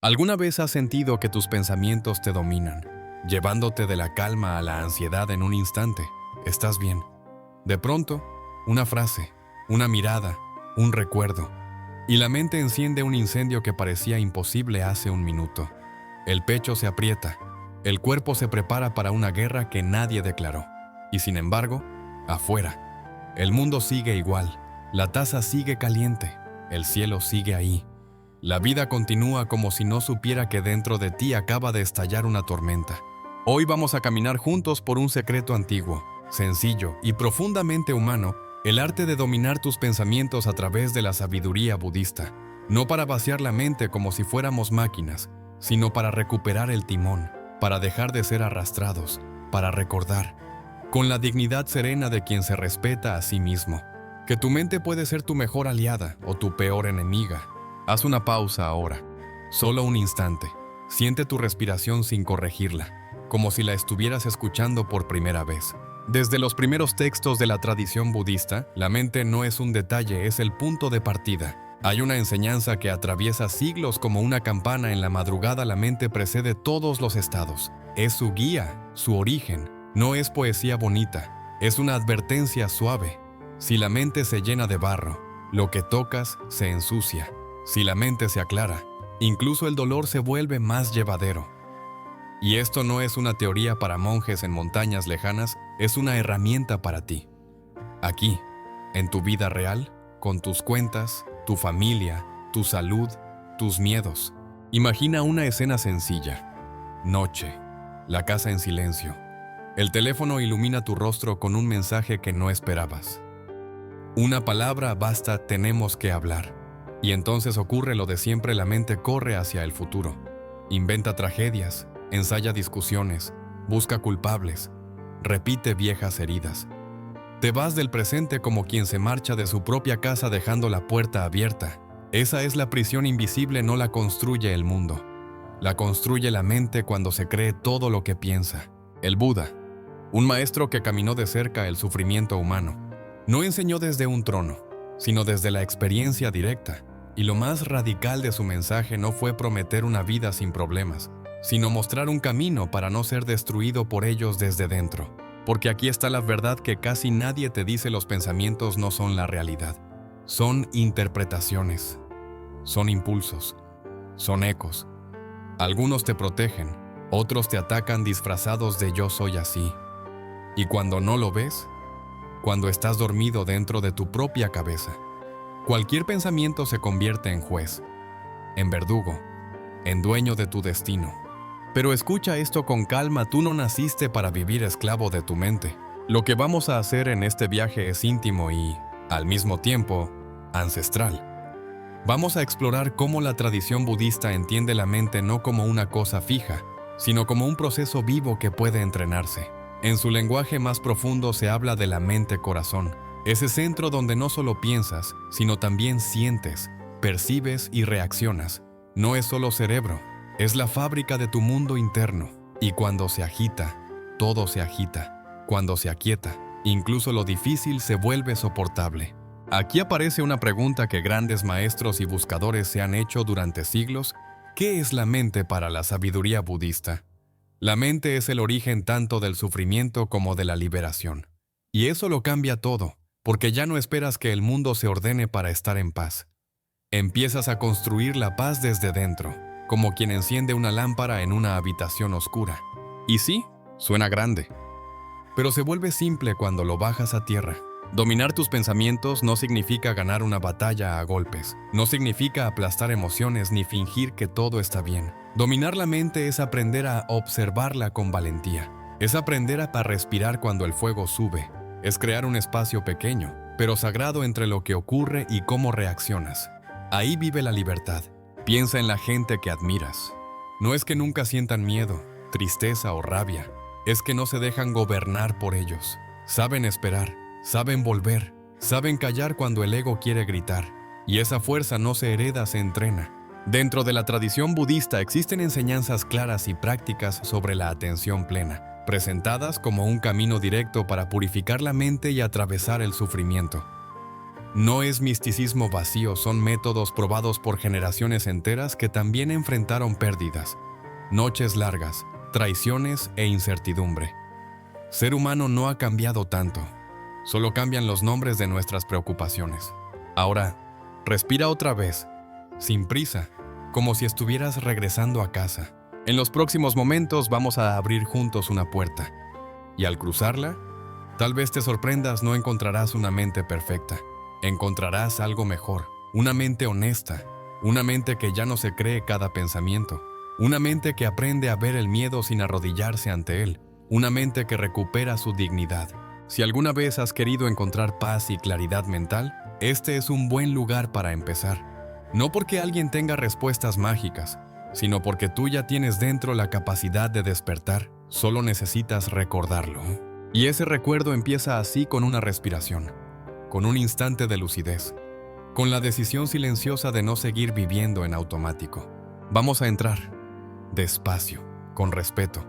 ¿Alguna vez has sentido que tus pensamientos te dominan, llevándote de la calma a la ansiedad en un instante? Estás bien. De pronto, una frase, una mirada, un recuerdo, y la mente enciende un incendio que parecía imposible hace un minuto. El pecho se aprieta, el cuerpo se prepara para una guerra que nadie declaró. Y sin embargo, afuera, el mundo sigue igual, la taza sigue caliente, el cielo sigue ahí. La vida continúa como si no supiera que dentro de ti acaba de estallar una tormenta. Hoy vamos a caminar juntos por un secreto antiguo, sencillo y profundamente humano, el arte de dominar tus pensamientos a través de la sabiduría budista. No para vaciar la mente como si fuéramos máquinas, sino para recuperar el timón, para dejar de ser arrastrados, para recordar, con la dignidad serena de quien se respeta a sí mismo, que tu mente puede ser tu mejor aliada o tu peor enemiga. Haz una pausa ahora, solo un instante. Siente tu respiración sin corregirla, como si la estuvieras escuchando por primera vez. Desde los primeros textos de la tradición budista, la mente no es un detalle, es el punto de partida. Hay una enseñanza que atraviesa siglos como una campana en la madrugada. La mente precede todos los estados. Es su guía, su origen. No es poesía bonita, es una advertencia suave. Si la mente se llena de barro, lo que tocas se ensucia. Si la mente se aclara, incluso el dolor se vuelve más llevadero. Y esto no es una teoría para monjes en montañas lejanas, es una herramienta para ti. Aquí, en tu vida real, con tus cuentas, tu familia, tu salud, tus miedos. Imagina una escena sencilla. Noche, la casa en silencio. El teléfono ilumina tu rostro con un mensaje que no esperabas. Una palabra basta, tenemos que hablar. Y entonces ocurre lo de siempre, la mente corre hacia el futuro. Inventa tragedias, ensaya discusiones, busca culpables, repite viejas heridas. Te vas del presente como quien se marcha de su propia casa dejando la puerta abierta. Esa es la prisión invisible, no la construye el mundo. La construye la mente cuando se cree todo lo que piensa. El Buda, un maestro que caminó de cerca el sufrimiento humano, no enseñó desde un trono, sino desde la experiencia directa. Y lo más radical de su mensaje no fue prometer una vida sin problemas, sino mostrar un camino para no ser destruido por ellos desde dentro. Porque aquí está la verdad que casi nadie te dice: los pensamientos no son la realidad. Son interpretaciones, son impulsos, son ecos. Algunos te protegen, otros te atacan disfrazados de yo soy así. Y cuando no lo ves, cuando estás dormido dentro de tu propia cabeza, cualquier pensamiento se convierte en juez, en verdugo, en dueño de tu destino. Pero escucha esto con calma, tú no naciste para vivir esclavo de tu mente. Lo que vamos a hacer en este viaje es íntimo y, al mismo tiempo, ancestral. Vamos a explorar cómo la tradición budista entiende la mente no como una cosa fija, sino como un proceso vivo que puede entrenarse. En su lenguaje más profundo se habla de la mente-corazón, ese centro donde no solo piensas, sino también sientes, percibes y reaccionas. No es solo cerebro, es la fábrica de tu mundo interno. Y cuando se agita, todo se agita. Cuando se aquieta, incluso lo difícil se vuelve soportable. Aquí aparece una pregunta que grandes maestros y buscadores se han hecho durante siglos. ¿Qué es la mente para la sabiduría budista? La mente es el origen tanto del sufrimiento como de la liberación. Y eso lo cambia todo. Porque ya no esperas que el mundo se ordene para estar en paz. Empiezas a construir la paz desde dentro, como quien enciende una lámpara en una habitación oscura. Y sí, suena grande, pero se vuelve simple cuando lo bajas a tierra. Dominar tus pensamientos no significa ganar una batalla a golpes, no significa aplastar emociones ni fingir que todo está bien. Dominar la mente es aprender a observarla con valentía, es aprender a respirar cuando el fuego sube. Es crear un espacio pequeño, pero sagrado entre lo que ocurre y cómo reaccionas. Ahí vive la libertad. Piensa en la gente que admiras. No es que nunca sientan miedo, tristeza o rabia. Es que no se dejan gobernar por ellos. Saben esperar, saben volver, saben callar cuando el ego quiere gritar. Y esa fuerza no se hereda, se entrena. Dentro de la tradición budista existen enseñanzas claras y prácticas sobre la atención plena, presentadas como un camino directo para purificar la mente y atravesar el sufrimiento. No es misticismo vacío, son métodos probados por generaciones enteras que también enfrentaron pérdidas, noches largas, traiciones e incertidumbre. Ser humano no ha cambiado tanto, solo cambian los nombres de nuestras preocupaciones. Ahora, respira otra vez, sin prisa, como si estuvieras regresando a casa. En los próximos momentos vamos a abrir juntos una puerta, y al cruzarla, tal vez te sorprendas, no encontrarás una mente perfecta. Encontrarás algo mejor, una mente honesta, una mente que ya no se cree cada pensamiento, una mente que aprende a ver el miedo sin arrodillarse ante él, una mente que recupera su dignidad. Si alguna vez has querido encontrar paz y claridad mental, este es un buen lugar para empezar. No porque alguien tenga respuestas mágicas, sino porque tú ya tienes dentro la capacidad de despertar, solo necesitas recordarlo. Y ese recuerdo empieza así, con una respiración, con un instante de lucidez, con la decisión silenciosa de no seguir viviendo en automático. Vamos a entrar, despacio, con respeto,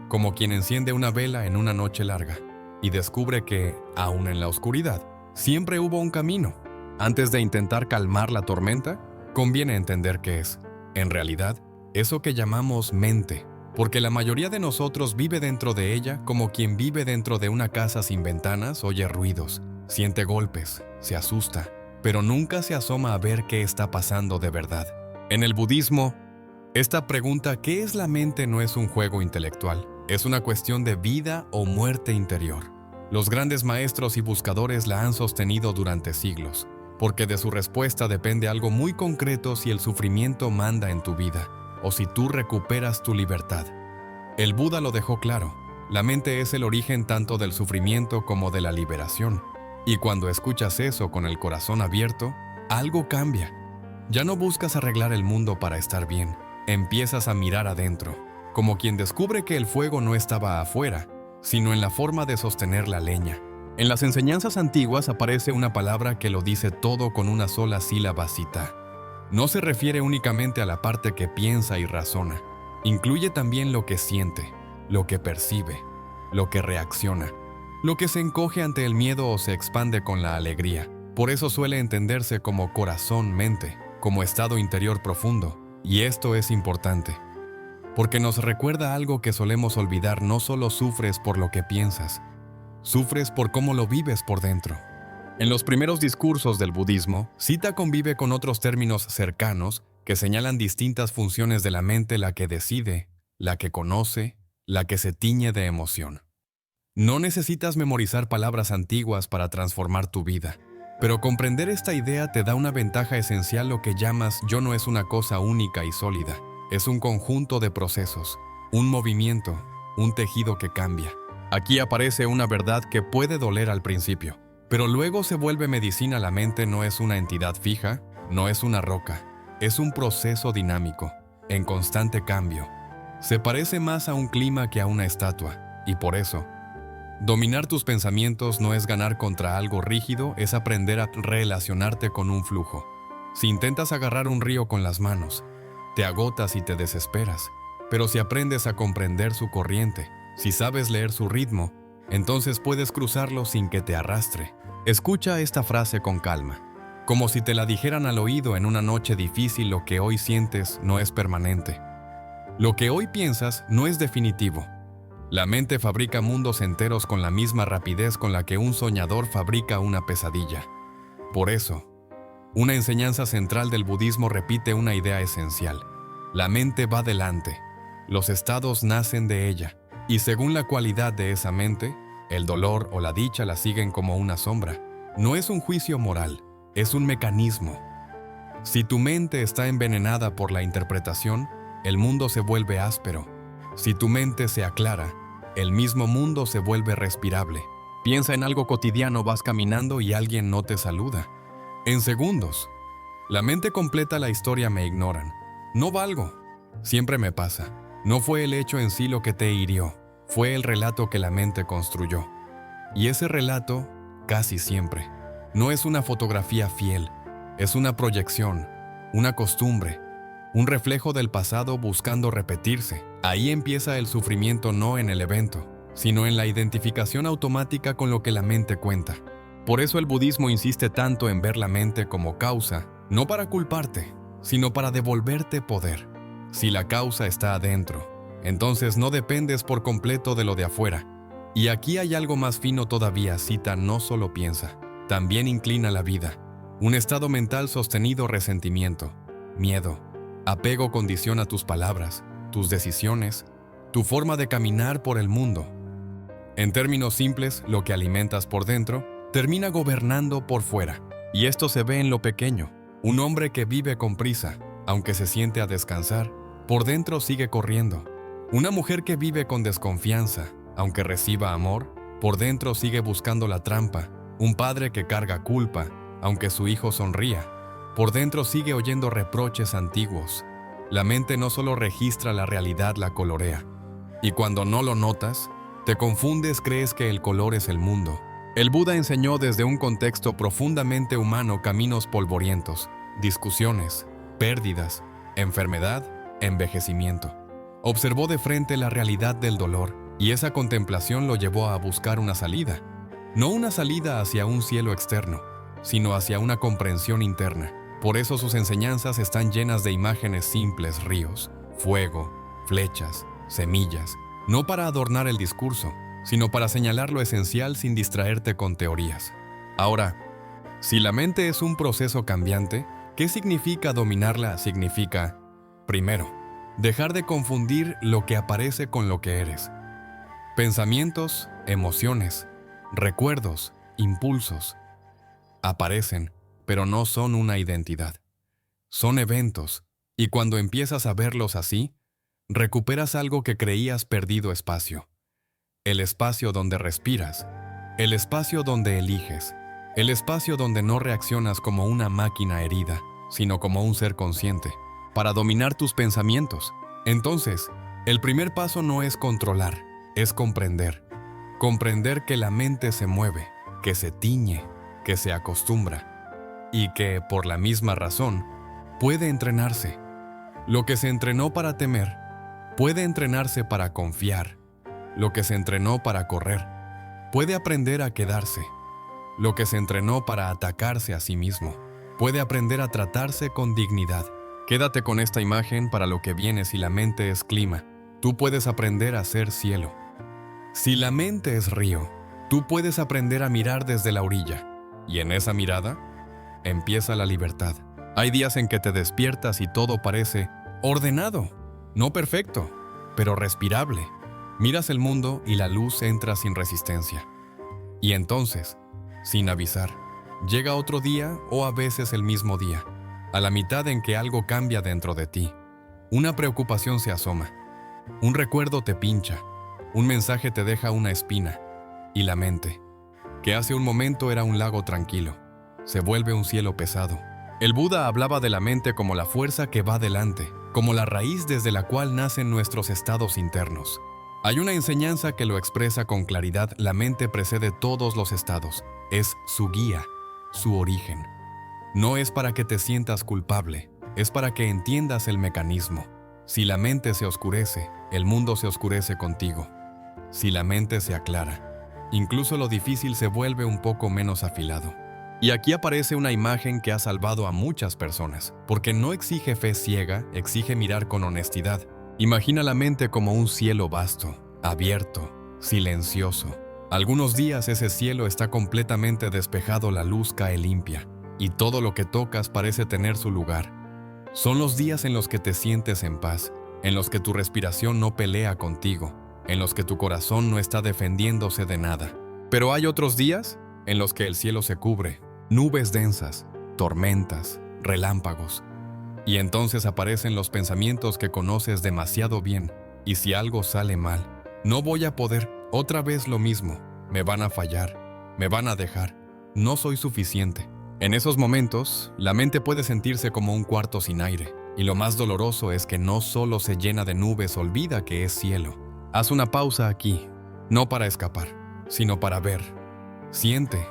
como quien enciende una vela en una noche larga y descubre que, aún en la oscuridad, siempre hubo un camino. Antes de intentar calmar la tormenta, conviene entender qué es, en realidad, eso que llamamos mente, porque la mayoría de nosotros vive dentro de ella como quien vive dentro de una casa sin ventanas, oye ruidos, siente golpes, se asusta, pero nunca se asoma a ver qué está pasando de verdad. En el budismo, esta pregunta ¿qué es la mente? No es un juego intelectual, es una cuestión de vida o muerte interior. Los grandes maestros y buscadores la han sostenido durante siglos, porque de su respuesta depende algo muy concreto: si el sufrimiento manda en tu vida, o si tú recuperas tu libertad. El Buda lo dejó claro, la mente es el origen tanto del sufrimiento como de la liberación. Y cuando escuchas eso con el corazón abierto, algo cambia. Ya no buscas arreglar el mundo para estar bien, empiezas a mirar adentro, como quien descubre que el fuego no estaba afuera, sino en la forma de sostener la leña. En las enseñanzas antiguas aparece una palabra que lo dice todo con una sola sílaba: cita. No se refiere únicamente a la parte que piensa y razona, incluye también lo que siente, lo que percibe, lo que reacciona, lo que se encoge ante el miedo o se expande con la alegría. Por eso suele entenderse como corazón-mente, como estado interior profundo. Y esto es importante, porque nos recuerda algo que solemos olvidar: no solo sufres por lo que piensas, sufres por cómo lo vives por dentro. En los primeros discursos del budismo, Cita convive con otros términos cercanos que señalan distintas funciones de la mente: la que decide, la que conoce, la que se tiñe de emoción. No necesitas memorizar palabras antiguas para transformar tu vida, pero comprender esta idea te da una ventaja esencial. Lo que llamas yo no es una cosa única y sólida, es un conjunto de procesos, un movimiento, un tejido que cambia. Aquí aparece una verdad que puede doler al principio, pero luego se vuelve medicina. La mente no es una entidad fija, no es una roca, es un proceso dinámico, en constante cambio. Se parece más a un clima que a una estatua, y por eso, dominar tus pensamientos no es ganar contra algo rígido, es aprender a relacionarte con un flujo. Si intentas agarrar un río con las manos, te agotas y te desesperas, pero si aprendes a comprender su corriente, si sabes leer su ritmo, entonces puedes cruzarlo sin que te arrastre. Escucha esta frase con calma, como si te la dijeran al oído en una noche difícil: lo que hoy sientes no es permanente. Lo que hoy piensas no es definitivo. La mente fabrica mundos enteros con la misma rapidez con la que un soñador fabrica una pesadilla. Por eso, una enseñanza central del budismo repite una idea esencial: la mente va delante, los estados nacen de ella, y según la cualidad de esa mente, el dolor o la dicha la siguen como una sombra. No es un juicio moral, es un mecanismo. Si tu mente está envenenada por la interpretación, el mundo se vuelve áspero. Si tu mente se aclara, el mismo mundo se vuelve respirable. Piensa en algo cotidiano: vas caminando y alguien no te saluda. En segundos, la mente completa la historia: me ignoran, no valgo, siempre me pasa. No fue el hecho en sí lo que te hirió, fue el relato que la mente construyó. Y ese relato, casi siempre, no es una fotografía fiel, es una proyección, una costumbre, un reflejo del pasado buscando repetirse. Ahí empieza el sufrimiento, no en el evento, sino en la identificación automática con lo que la mente cuenta. Por eso el budismo insiste tanto en ver la mente como causa, no para culparte, sino para devolverte poder. Si la causa está adentro, entonces no dependes por completo de lo de afuera. Y aquí hay algo más fino todavía, cita: no solo piensa, también inclina la vida. Un estado mental sostenido, resentimiento, miedo, apego condiciona tus palabras, tus decisiones, tu forma de caminar por el mundo. En términos simples, lo que alimentas por dentro termina gobernando por fuera. Y esto se ve en lo pequeño. Un hombre que vive con prisa, aunque se siente a descansar, por dentro sigue corriendo. Una mujer que vive con desconfianza, aunque reciba amor, por dentro sigue buscando la trampa. Un padre que carga culpa, aunque su hijo sonría, por dentro sigue oyendo reproches antiguos. La mente no solo registra la realidad, la colorea. Y cuando no lo notas, te confundes, crees que el color es el mundo. El Buda enseñó desde un contexto profundamente humano caminos polvorientos, discusiones, pérdidas, enfermedad, envejecimiento. Observó de frente la realidad del dolor y esa contemplación lo llevó a buscar una salida. No una salida hacia un cielo externo, sino hacia una comprensión interna. Por eso sus enseñanzas están llenas de imágenes simples: ríos, fuego, flechas, semillas, no para adornar el discurso, sino para señalar lo esencial sin distraerte con teorías. Ahora, si la mente es un proceso cambiante, ¿qué significa dominarla? Significa, primero, dejar de confundir lo que aparece con lo que eres. Pensamientos, emociones, recuerdos, impulsos, aparecen, pero no son una identidad. Son eventos, y cuando empiezas a verlos así, recuperas algo que creías perdido: espacio. El espacio donde respiras, el espacio donde eliges, el espacio donde no reaccionas como una máquina herida, sino como un ser consciente, para dominar tus pensamientos. Entonces, el primer paso no es controlar, es comprender. Comprender que la mente se mueve, que se tiñe, que se acostumbra, y que, por la misma razón, puede entrenarse. Lo que se entrenó para temer, puede entrenarse para confiar. Lo que se entrenó para correr, puede aprender a quedarse. Lo que se entrenó para atacarse a sí mismo, puede aprender a tratarse con dignidad. Quédate con esta imagen para lo que viene. Si la mente es clima, tú puedes aprender a ser cielo. Si la mente es río, tú puedes aprender a mirar desde la orilla. Y en esa mirada, empieza la libertad. Hay días en que te despiertas y todo parece ordenado, no perfecto, pero respirable. Miras el mundo y la luz entra sin resistencia. Y entonces, sin avisar, llega otro día o a veces el mismo día, a la mitad en que algo cambia dentro de ti. Una preocupación se asoma, un recuerdo te pincha, un mensaje te deja una espina, y la mente, que hace un momento era un lago tranquilo, se vuelve un cielo pesado. El Buda hablaba de la mente como la fuerza que va delante, como la raíz desde la cual nacen nuestros estados internos. Hay una enseñanza que lo expresa con claridad: la mente precede todos los estados, es su guía, su origen. No es para que te sientas culpable, es para que entiendas el mecanismo. Si la mente se oscurece, el mundo se oscurece contigo. Si la mente se aclara, incluso lo difícil se vuelve un poco menos afilado. Y aquí aparece una imagen que ha salvado a muchas personas, porque no exige fe ciega, exige mirar con honestidad. Imagina la mente como un cielo vasto, abierto, silencioso. Algunos días ese cielo está completamente despejado, la luz cae limpia, y todo lo que tocas parece tener su lugar. Son los días en los que te sientes en paz, en los que tu respiración no pelea contigo, en los que tu corazón no está defendiéndose de nada. Pero hay otros días en los que el cielo se cubre, nubes densas, tormentas, relámpagos. Y entonces aparecen los pensamientos que conoces demasiado bien. Y si algo sale mal, no voy a poder, otra vez lo mismo, me van a fallar, me van a dejar, no soy suficiente. En esos momentos, la mente puede sentirse como un cuarto sin aire. Y lo más doloroso es que no solo se llena de nubes, olvida que es cielo. Haz una pausa aquí, no para escapar, sino para ver. Siente,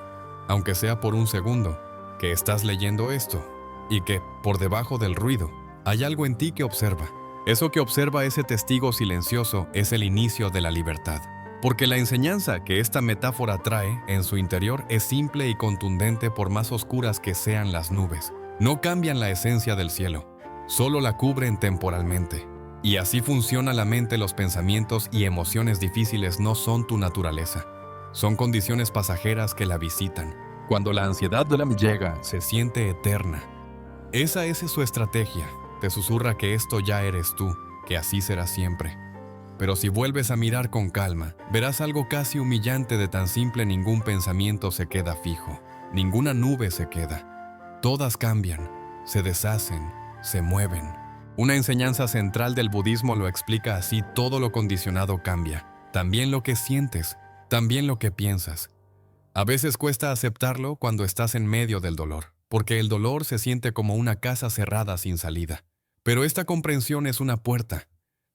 aunque sea por un segundo, que estás leyendo esto. Y que, por debajo del ruido, hay algo en ti que observa. Eso que observa, ese testigo silencioso, es el inicio de la libertad. Porque la enseñanza que esta metáfora trae en su interior es simple y contundente por más oscuras que sean las nubes. No cambian la esencia del cielo, solo la cubren temporalmente. Y así funciona la mente. Los pensamientos y emociones difíciles no son tu naturaleza. Son condiciones pasajeras que la visitan. Cuando la ansiedad llega, se siente eterna. Esa es su estrategia. Te susurra que esto ya eres tú, que así será siempre. Pero si vuelves a mirar con calma, verás algo casi humillante. De tan simple, ningún pensamiento se queda fijo. Ninguna nube se queda. Todas cambian, se deshacen, se mueven. Una enseñanza central del budismo lo explica así: todo lo condicionado cambia. También lo que sientes, también lo que piensas. A veces cuesta aceptarlo cuando estás en medio del dolor, porque el dolor se siente como una casa cerrada sin salida. Pero esta comprensión es una puerta.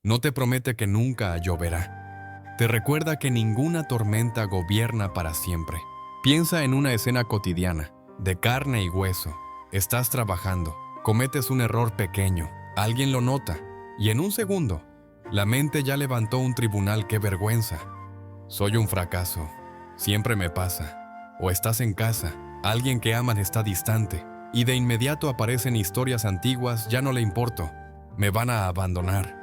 No te promete que nunca lloverá. Te recuerda que ninguna tormenta gobierna para siempre. Piensa en una escena cotidiana, de carne y hueso. Estás trabajando, cometes un error pequeño, alguien lo nota, y en un segundo, la mente ya levantó un tribunal. ¡Qué vergüenza! Soy un fracaso. Siempre me pasa. O estás en casa, alguien que aman está distante, y de inmediato aparecen historias antiguas. Ya no le importo. Me van a abandonar.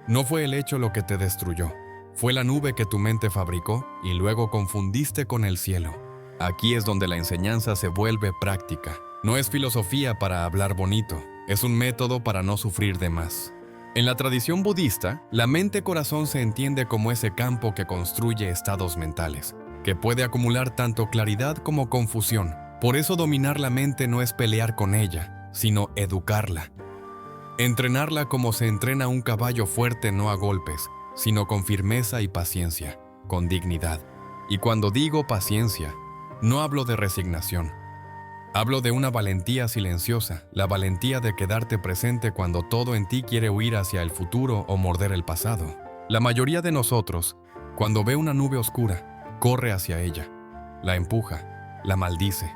No fue el hecho lo que te destruyó. Fue la nube que tu mente fabricó y luego confundiste con el cielo. Aquí es donde la enseñanza se vuelve práctica. No es filosofía para hablar bonito. Es un método para no sufrir de más. En la tradición budista, la mente-corazón se entiende como ese campo que construye estados mentales, que puede acumular tanto claridad como confusión. Por eso dominar la mente no es pelear con ella, sino educarla. Entrenarla como se entrena un caballo fuerte, no a golpes, sino con firmeza y paciencia, con dignidad. Y cuando digo paciencia, no hablo de resignación. Hablo de una valentía silenciosa, la valentía de quedarte presente cuando todo en ti quiere huir hacia el futuro o morder el pasado. La mayoría de nosotros, cuando ve una nube oscura, corre hacia ella, la empuja, la maldice,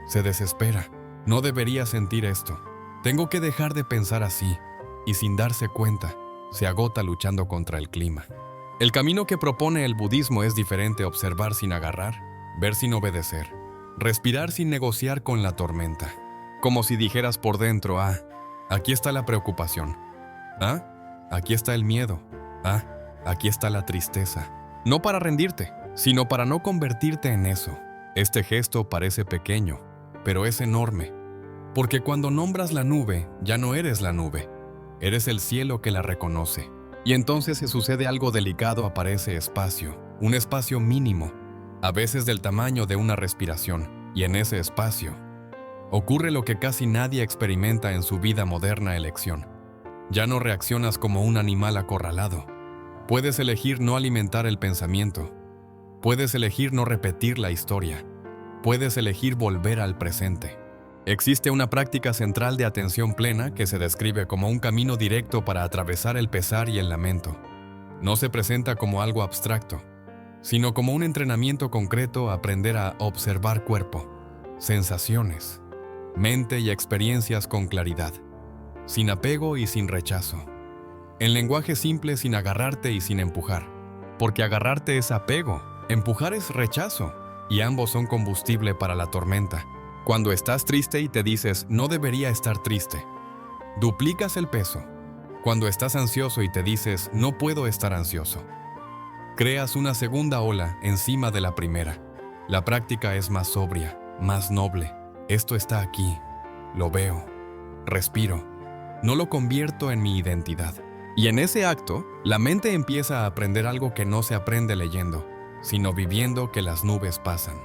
se desespera. No debería sentir esto. Tengo que dejar de pensar así, y sin darse cuenta, se agota luchando contra el clima. El camino que propone el budismo es diferente: observar sin agarrar, ver sin obedecer, respirar sin negociar con la tormenta. Como si dijeras por dentro: ah, aquí está la preocupación. Ah, aquí está el miedo. Ah, aquí está la tristeza. No para rendirte, sino para no convertirte en eso. Este gesto parece pequeño, pero es enorme. Porque cuando nombras la nube, ya no eres la nube. Eres el cielo que la reconoce. Y entonces se sucede algo delicado: aparece espacio, un espacio mínimo, a veces del tamaño de una respiración, y en ese espacio ocurre lo que casi nadie experimenta en su vida moderna: elección. Ya no reaccionas como un animal acorralado. Puedes elegir no alimentar el pensamiento. Puedes elegir no repetir la historia. Puedes elegir volver al presente. Existe una práctica central de atención plena que se describe como un camino directo para atravesar el pesar y el lamento. No se presenta como algo abstracto, sino como un entrenamiento concreto: aprender a observar cuerpo, sensaciones, mente y experiencias con claridad, sin apego y sin rechazo. En lenguaje simple, sin agarrarte y sin empujar. Porque agarrarte es apego, empujar es rechazo, y ambos son combustible para la tormenta. Cuando estás triste y te dices: no debería estar triste, duplicas el peso. Cuando estás ansioso y te dices: no puedo estar ansioso, creas una segunda ola encima de la primera. La práctica es más sobria, más noble. Esto está aquí, lo veo, respiro, no lo convierto en mi identidad. Y en ese acto, la mente empieza a aprender algo que no se aprende leyendo, sino viviendo: que las nubes pasan,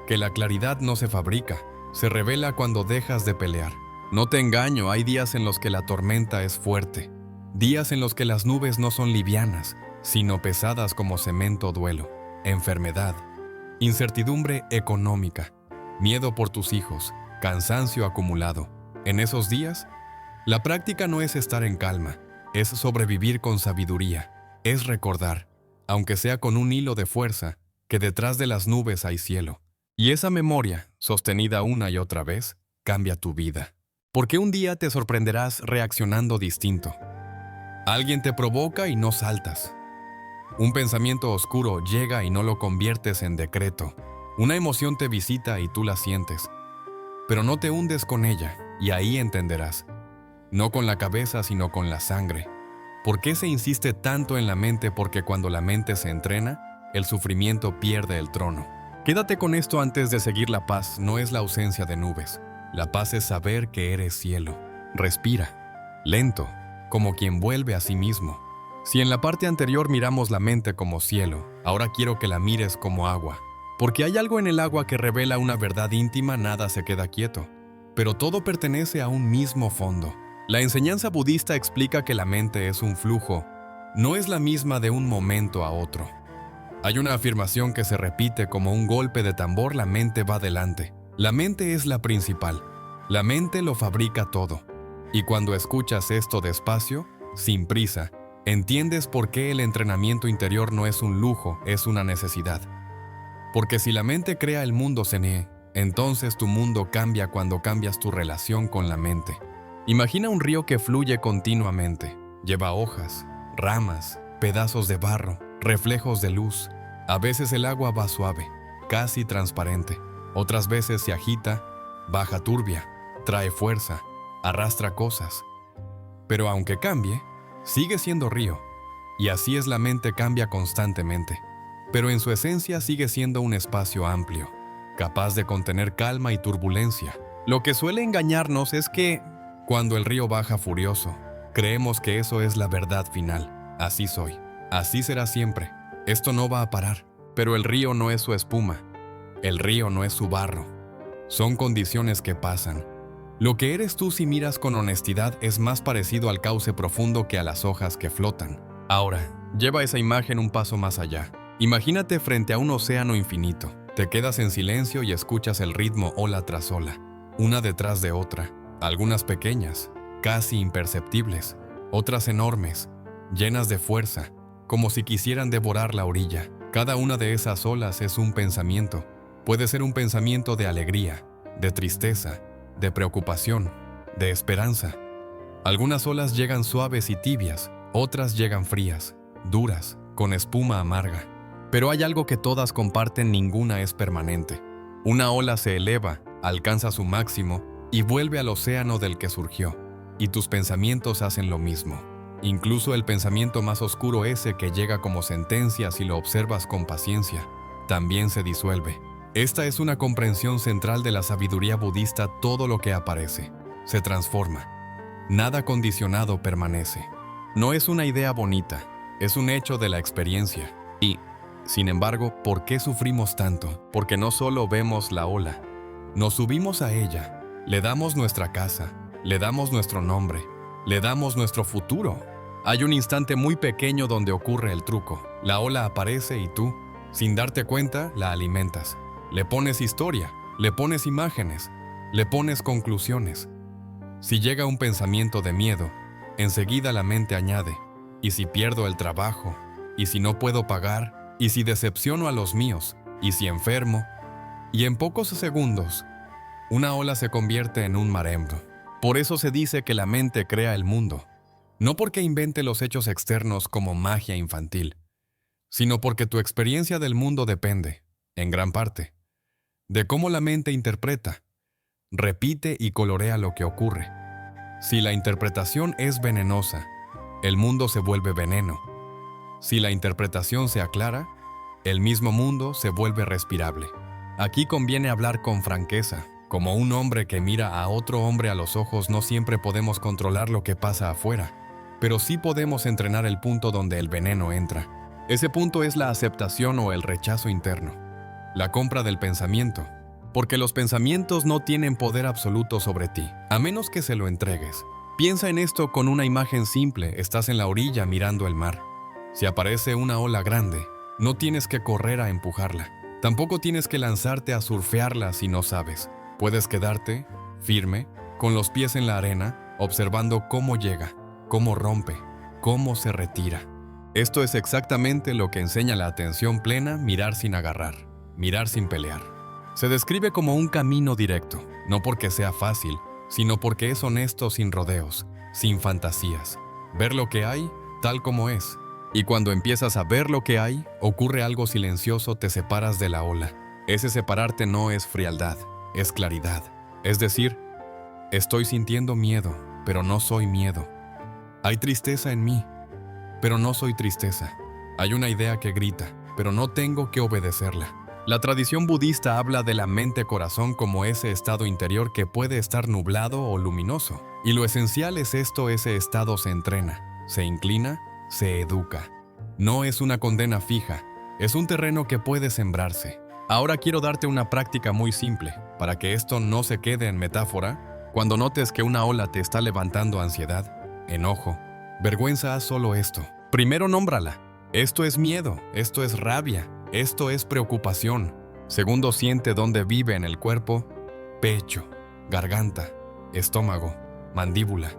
que la claridad no se fabrica, se revela cuando dejas de pelear. No te engaño, hay días en los que la tormenta es fuerte, días en los que las nubes no son livianas, sino pesadas como cemento. Duelo, enfermedad, incertidumbre económica, miedo por tus hijos, cansancio acumulado. En esos días, la práctica no es estar en calma, es sobrevivir con sabiduría, es recordar, aunque sea con un hilo de fuerza, que detrás de las nubes hay cielo. Y esa memoria, sostenida una y otra vez, cambia tu vida. Porque un día te sorprenderás reaccionando distinto. Alguien te provoca y no saltas. Un pensamiento oscuro llega y no lo conviertes en decreto. Una emoción te visita y tú la sientes. Pero no te hundes con ella, y ahí entenderás. No con la cabeza, sino con la sangre. ¿Por qué se insiste tanto en la mente? Porque cuando la mente se entrena, el sufrimiento pierde el trono. Quédate con esto antes de seguir. La paz no es la ausencia de nubes. La paz es saber que eres cielo. Respira, lento, como quien vuelve a sí mismo. Si en la parte anterior miramos la mente como cielo, ahora quiero que la mires como agua. Porque hay algo en el agua que revela una verdad íntima, nada se queda quieto. Pero todo pertenece a un mismo fondo. La enseñanza budista explica que la mente es un flujo, no es la misma de un momento a otro. Hay una afirmación que se repite como un golpe de tambor: la mente va adelante. La mente es la principal. La mente lo fabrica todo. Y cuando escuchas esto despacio, sin prisa, entiendes por qué el entrenamiento interior no es un lujo, es una necesidad. Porque si la mente crea el mundo Zene, entonces tu mundo cambia cuando cambias tu relación con la mente. Imagina un río que fluye continuamente. Lleva hojas, ramas, pedazos de barro, reflejos de luz. A veces el agua va suave, casi transparente. Otras veces se agita, baja turbia, trae fuerza, arrastra cosas. Pero aunque cambie, sigue siendo río. Y así es, la mente cambia constantemente. Pero en su esencia sigue siendo un espacio amplio, capaz de contener calma y turbulencia. Lo que suele engañarnos es que, cuando el río baja furioso, creemos que eso es la verdad final. Así soy, así será siempre. Esto no va a parar. Pero el río no es su espuma. El río no es su barro. Son condiciones que pasan. Lo que eres tú, si miras con honestidad, es más parecido al cauce profundo que a las hojas que flotan. Ahora, lleva esa imagen un paso más allá. Imagínate frente a un océano infinito. Te quedas en silencio y escuchas el ritmo ola tras ola, una detrás de otra. Algunas pequeñas, casi imperceptibles, otras enormes, llenas de fuerza, como si quisieran devorar la orilla. Cada una de esas olas es un pensamiento. Puede ser un pensamiento de alegría, de tristeza, de preocupación, de esperanza. Algunas olas llegan suaves y tibias, otras llegan frías, duras, con espuma amarga. Pero hay algo que todas comparten: ninguna es permanente. Una ola se eleva, alcanza su máximo y vuelve al océano del que surgió. Y tus pensamientos hacen lo mismo. Incluso el pensamiento más oscuro, ese que llega como sentencia si lo observas con paciencia, también se disuelve. Esta es una comprensión central de la sabiduría budista: todo lo que aparece se transforma. Nada condicionado permanece. No es una idea bonita, es un hecho de la experiencia. Y, sin embargo, ¿por qué sufrimos tanto? Porque no solo vemos la ola, nos subimos a ella, le damos nuestra casa, le damos nuestro nombre, le damos nuestro futuro. Hay un instante muy pequeño donde ocurre el truco. La ola aparece y tú, sin darte cuenta, la alimentas. Le pones historia, le pones imágenes, le pones conclusiones. Si llega un pensamiento de miedo, enseguida la mente añade: ¿y si pierdo el trabajo? ¿Y si no puedo pagar? ¿Y si decepciono a los míos? ¿Y si enfermo? Y en pocos segundos, una ola se convierte en un maremoto. Por eso se dice que la mente crea el mundo. No porque invente los hechos externos como magia infantil, sino porque tu experiencia del mundo depende, en gran parte, de cómo la mente interpreta, repite y colorea lo que ocurre. Si la interpretación es venenosa, el mundo se vuelve veneno. Si la interpretación se aclara, el mismo mundo se vuelve respirable. Aquí conviene hablar con franqueza. Como un hombre que mira a otro hombre a los ojos, no siempre podemos controlar lo que pasa afuera, pero sí podemos entrenar el punto donde el veneno entra. Ese punto es la aceptación o el rechazo interno, la compra del pensamiento, porque los pensamientos no tienen poder absoluto sobre ti, a menos que se lo entregues. Piensa en esto con una imagen simple: estás en la orilla mirando el mar. Si aparece una ola grande, no tienes que correr a empujarla. Tampoco tienes que lanzarte a surfearla si no sabes. Puedes quedarte firme, con los pies en la arena, observando cómo llega, cómo rompe, cómo se retira. Esto es exactamente lo que enseña la atención plena: mirar sin agarrar, mirar sin pelear. Se describe como un camino directo, no porque sea fácil, sino porque es honesto, sin rodeos, sin fantasías. Ver lo que hay tal como es, Y cuando empiezas a ver lo que hay, ocurre algo silencioso, te separas de la ola. Ese separarte no es frialdad, es claridad. Es decir, estoy sintiendo miedo, pero no soy miedo. Hay tristeza en mí, pero no soy tristeza. Hay una idea que grita, pero no tengo que obedecerla. La tradición budista habla de la mente-corazón como ese estado interior que puede estar nublado o luminoso. Y lo esencial es esto: ese estado se entrena, se inclina, se educa. No es una condena fija, es un terreno que puede sembrarse. Ahora quiero darte una práctica muy simple, para que esto no se quede en metáfora. Cuando notes que una ola te está levantando ansiedad, enojo, vergüenza, haz solo esto. Primero, nómbrala. Esto es miedo, esto es rabia, esto es preocupación. Segundo, siente dónde vive en el cuerpo: pecho, garganta, estómago, mandíbula,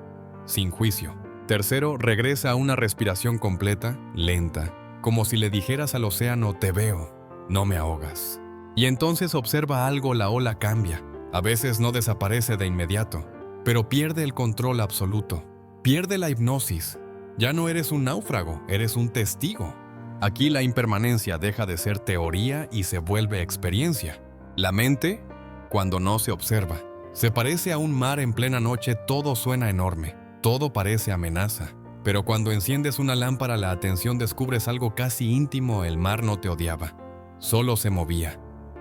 sin juicio. Tercero, regresa a una respiración completa, lenta, como si le dijeras al océano: te veo, no me ahogas. Y entonces observa algo: la ola cambia. A veces no desaparece de inmediato, pero pierde el control absoluto. Pierde la hipnosis. Ya no eres un náufrago, eres un testigo. Aquí la impermanencia deja de ser teoría y se vuelve experiencia. La mente, cuando no se observa, se parece a un mar en plena noche. Todo suena enorme, todo parece amenaza. Pero cuando enciendes una lámpara, la atención, descubres algo casi íntimo: el mar no te odiaba, solo se movía.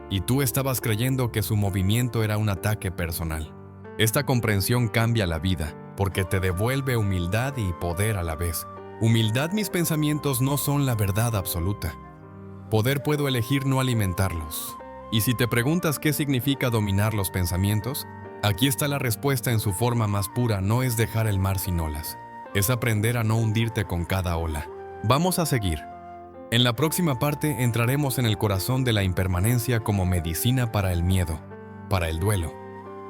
Y tú estabas creyendo que su movimiento era un ataque personal. Esta comprensión cambia la vida, porque te devuelve humildad y poder a la vez. Humildad: mis pensamientos no son la verdad absoluta. Poder: puedo elegir no alimentarlos. Y si te preguntas qué significa dominar los pensamientos, aquí está la respuesta en su forma más pura: no es dejar el mar sin olas, es aprender a no hundirte con cada ola. Vamos a seguir. En la próxima parte entraremos en el corazón de la impermanencia como medicina para el miedo, para el duelo,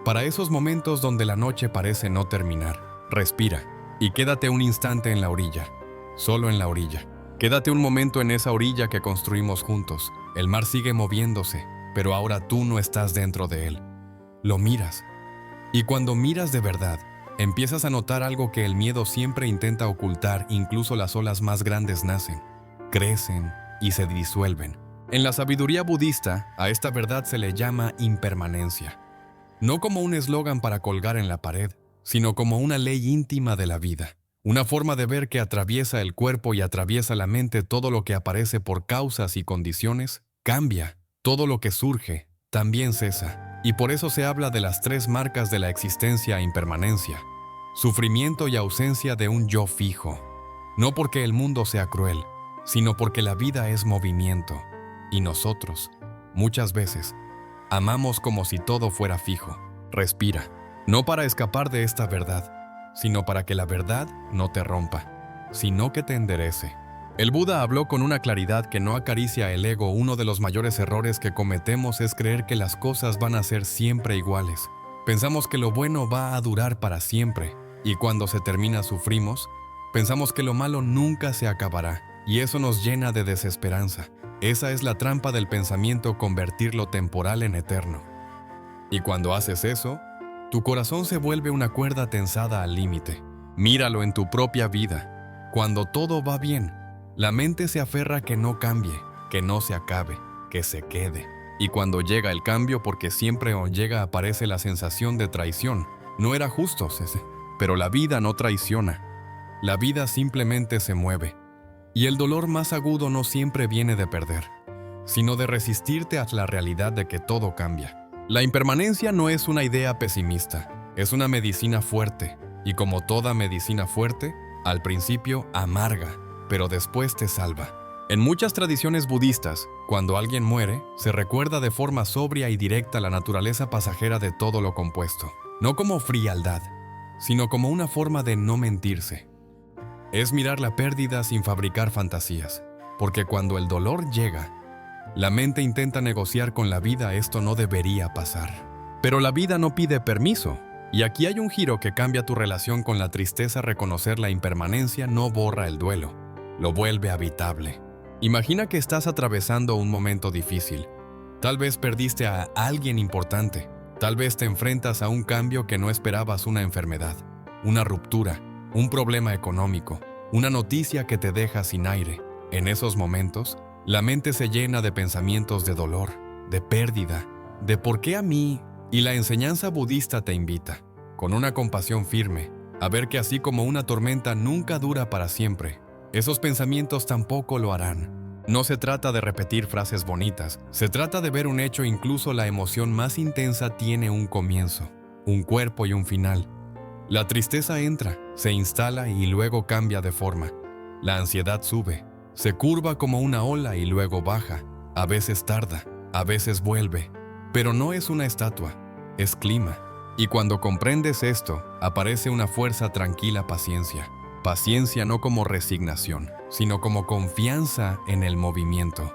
para esos momentos donde la noche parece no terminar. Respira y quédate un instante en la orilla, solo en la orilla. Quédate un momento en esa orilla que construimos juntos. El mar sigue moviéndose, pero ahora tú no estás dentro de él. Lo miras. Y cuando miras de verdad, empiezas a notar algo que el miedo siempre intenta ocultar. Incluso las olas más grandes nacen, crecen y se disuelven. En la sabiduría budista, a esta verdad se le llama impermanencia. No como un eslogan para colgar en la pared, sino como una ley íntima de la vida. Una forma de ver que atraviesa el cuerpo y atraviesa la mente. Todo lo que aparece por causas y condiciones cambia. Todo lo que surge también cesa. Y por eso se habla de las tres marcas de la existencia: impermanencia, sufrimiento y ausencia de un yo fijo. No porque el mundo sea cruel, sino porque la vida es movimiento. Y nosotros, muchas veces, amamos como si todo fuera fijo. Respira, no para escapar de esta verdad, sino para que la verdad no te rompa, sino que te enderece. El Buda habló con una claridad que no acaricia el ego. Uno de los mayores errores que cometemos es creer que las cosas van a ser siempre iguales. Pensamos que lo bueno va a durar para siempre, y cuando se termina sufrimos. Pensamos que lo malo nunca se acabará, y eso nos llena de desesperanza. Esa es la trampa del pensamiento: convertir lo temporal en eterno. Y cuando haces eso, tu corazón se vuelve una cuerda tensada al límite. Míralo en tu propia vida. Cuando todo va bien, la mente se aferra a que no cambie, que no se acabe, que se quede. Y cuando llega el cambio, porque siempre llega, aparece la sensación de traición. No era justo, pero la vida no traiciona. La vida simplemente se mueve. Y el dolor más agudo no siempre viene de perder, sino de resistirte a la realidad de que todo cambia. La impermanencia no es una idea pesimista, es una medicina fuerte. Y como toda medicina fuerte, al principio amarga, pero después te salva. En muchas tradiciones budistas, cuando alguien muere, se recuerda de forma sobria y directa la naturaleza pasajera de todo lo compuesto. No como frialdad, sino como una forma de no mentirse. Es mirar la pérdida sin fabricar fantasías, porque cuando el dolor llega, la mente intenta negociar con la vida: esto no debería pasar. Pero la vida no pide permiso, y aquí hay un giro que cambia tu relación con la tristeza. Reconocer la impermanencia no borra el duelo, lo vuelve habitable. Imagina que estás atravesando un momento difícil. Tal vez perdiste a alguien importante, tal vez te enfrentas a un cambio que no esperabas: una enfermedad, una ruptura, un problema económico. una noticia que te deja sin aire. En esos momentos, la mente se llena de pensamientos de dolor, de pérdida, de ¿por qué a mí? Y la enseñanza budista te invita, con una compasión firme, a ver que así como una tormenta nunca dura para siempre, esos pensamientos tampoco lo harán. No se trata de repetir frases bonitas, se trata de ver un hecho. Incluso la emoción más intensa tiene un comienzo, un cuerpo y un final. La tristeza entra, se instala y luego cambia de forma. La ansiedad sube, se curva como una ola y luego baja. A veces tarda, a veces vuelve. Pero no es una estatua, es clima. Y cuando comprendes esto, aparece una fuerza tranquila, paciencia. Paciencia no como resignación, sino como confianza en el movimiento.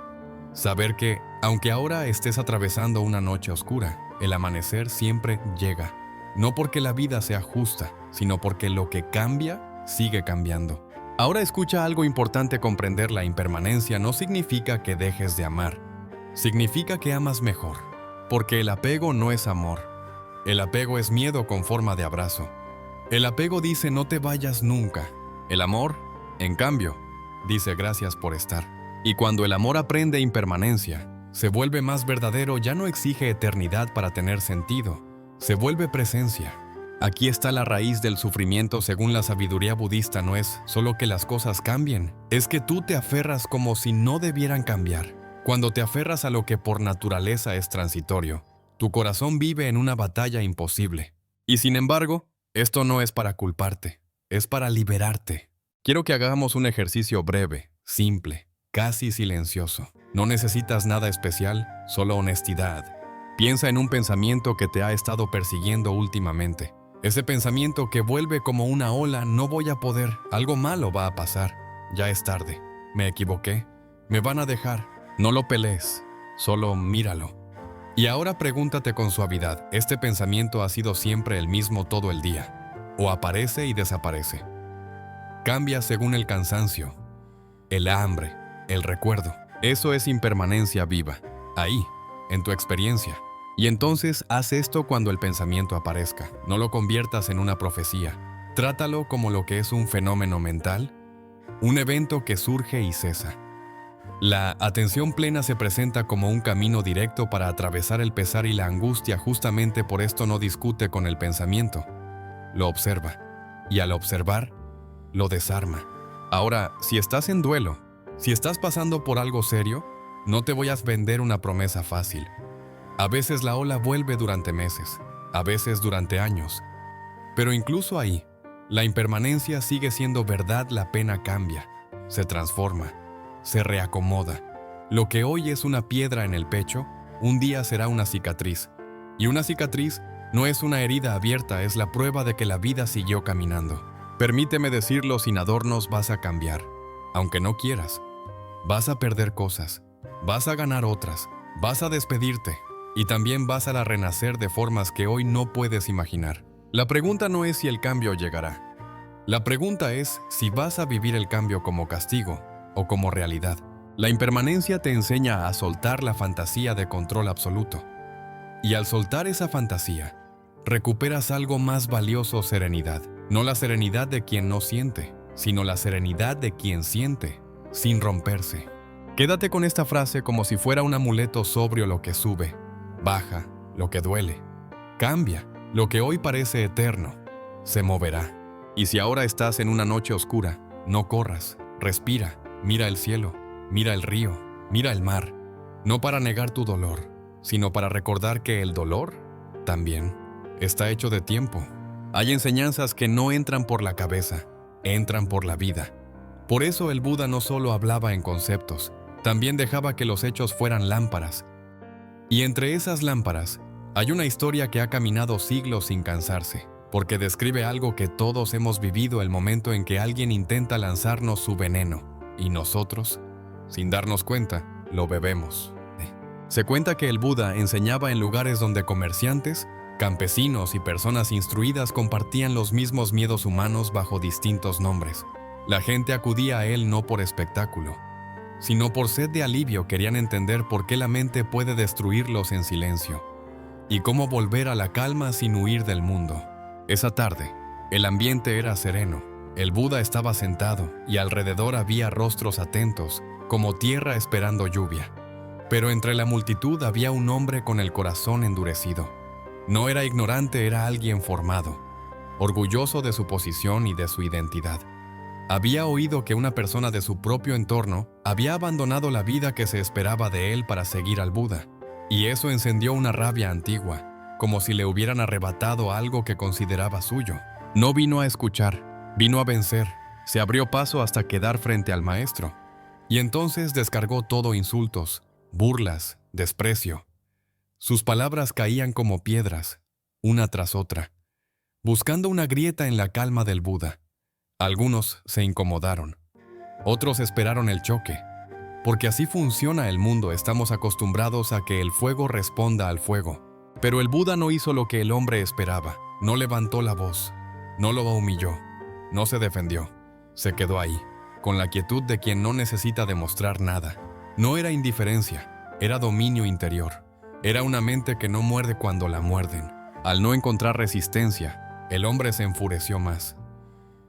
Saber que, aunque ahora estés atravesando una noche oscura, el amanecer siempre llega. No porque la vida sea justa, sino porque lo que cambia, sigue cambiando. Ahora escucha algo importante: comprender la impermanencia no significa que dejes de amar. Significa que amas mejor. Porque el apego no es amor. El apego es miedo con forma de abrazo. El apego dice no te vayas nunca. El amor, en cambio, dice gracias por estar. Y cuando el amor aprende impermanencia, se vuelve más verdadero. Ya no exige eternidad para tener sentido. Se vuelve presencia. Aquí está la raíz del sufrimiento según la sabiduría budista. No es solo que las cosas cambien, es que tú te aferras como si no debieran cambiar. Cuando te aferras a lo que por naturaleza es transitorio, tu corazón vive en una batalla imposible. Y sin embargo, esto no es para culparte, es para liberarte. Quiero que hagamos un ejercicio breve, simple, casi silencioso. No necesitas nada especial, solo honestidad. Piensa en un pensamiento que te ha estado persiguiendo últimamente. Ese pensamiento que vuelve como una ola: no voy a poder, algo malo va a pasar, ya es tarde, me equivoqué, me van a dejar. No lo pelees, solo míralo. Y ahora pregúntate con suavidad: ¿este pensamiento ha sido siempre el mismo todo el día? ¿O aparece y desaparece? Cambia según el cansancio, el hambre, el recuerdo. Eso es impermanencia viva, ahí, en tu experiencia. Y entonces haz esto cuando el pensamiento aparezca. No lo conviertas en una profecía. Trátalo como lo que es: un fenómeno mental, un evento que surge y cesa. La atención plena se presenta como un camino directo para atravesar el pesar y la angustia. Justamente por esto no discute con el pensamiento, lo observa, y al observar, lo desarma. Ahora, si estás en duelo, si estás pasando por algo serio, no te voy a vender una promesa fácil. A veces la ola vuelve durante meses, a veces durante años. Pero incluso ahí, la impermanencia sigue siendo verdad. La pena cambia, se transforma, se reacomoda. Lo que hoy es una piedra en el pecho, un día será una cicatriz. Y una cicatriz no es una herida abierta, es la prueba de que la vida siguió caminando. Permíteme decirlo sin adornos: vas a cambiar. Aunque no quieras, vas a perder cosas, vas a ganar otras, vas a despedirte. Y también vas a renacer de formas que hoy no puedes imaginar. La pregunta no es si el cambio llegará. La pregunta es si vas a vivir el cambio como castigo o como realidad. La impermanencia te enseña a soltar la fantasía de control absoluto. Y al soltar esa fantasía, recuperas algo más valioso: serenidad. No la serenidad de quien no siente, sino la serenidad de quien siente, sin romperse. Quédate con esta frase como si fuera un amuleto sobrio: lo que sube, baja, lo que duele, cambia. Lo que hoy parece eterno, se moverá. Y si ahora estás en una noche oscura, no corras, respira, mira el cielo, mira el río, mira el mar. No para negar tu dolor, sino para recordar que el dolor también está hecho de tiempo. Hay enseñanzas que no entran por la cabeza, entran por la vida. Por eso el Buda no solo hablaba en conceptos, también dejaba que los hechos fueran lámparas. Y entre esas lámparas, hay una historia que ha caminado siglos sin cansarse, porque describe algo que todos hemos vivido: el momento en que alguien intenta lanzarnos su veneno, y nosotros, sin darnos cuenta, lo bebemos. Se cuenta que el Buda enseñaba en lugares donde comerciantes, campesinos y personas instruidas compartían los mismos miedos humanos bajo distintos nombres. La gente acudía a él no por espectáculo, sino por sed de alivio. Querían entender por qué la mente puede destruirlos en silencio y cómo volver a la calma sin huir del mundo. Esa tarde, el ambiente era sereno, El Buda estaba sentado y alrededor había rostros atentos, como tierra esperando lluvia. Pero entre la multitud había un hombre con el corazón endurecido. No era ignorante, era alguien formado, orgulloso de su posición y de su identidad. Había oído que una persona de su propio entorno había abandonado la vida que se esperaba de él para seguir al Buda, y eso encendió una rabia antigua, como si le hubieran arrebatado algo que consideraba suyo. No vino a escuchar, vino a vencer. Se abrió paso hasta quedar frente al maestro, y entonces descargó todo insultos, burlas, desprecio. Sus palabras caían como piedras, una tras otra, buscando una grieta en la calma del Buda. Algunos se incomodaron, otros esperaron el choque, porque así funciona el mundo, estamos acostumbrados a que el fuego responda al fuego. Pero el Buda no hizo lo que el hombre esperaba, no levantó la voz, no lo humilló, no se defendió, se quedó ahí, con la quietud de quien no necesita demostrar nada. No era indiferencia, era dominio interior, era una mente que no muerde cuando la muerden. Al no encontrar resistencia, el hombre se enfureció más.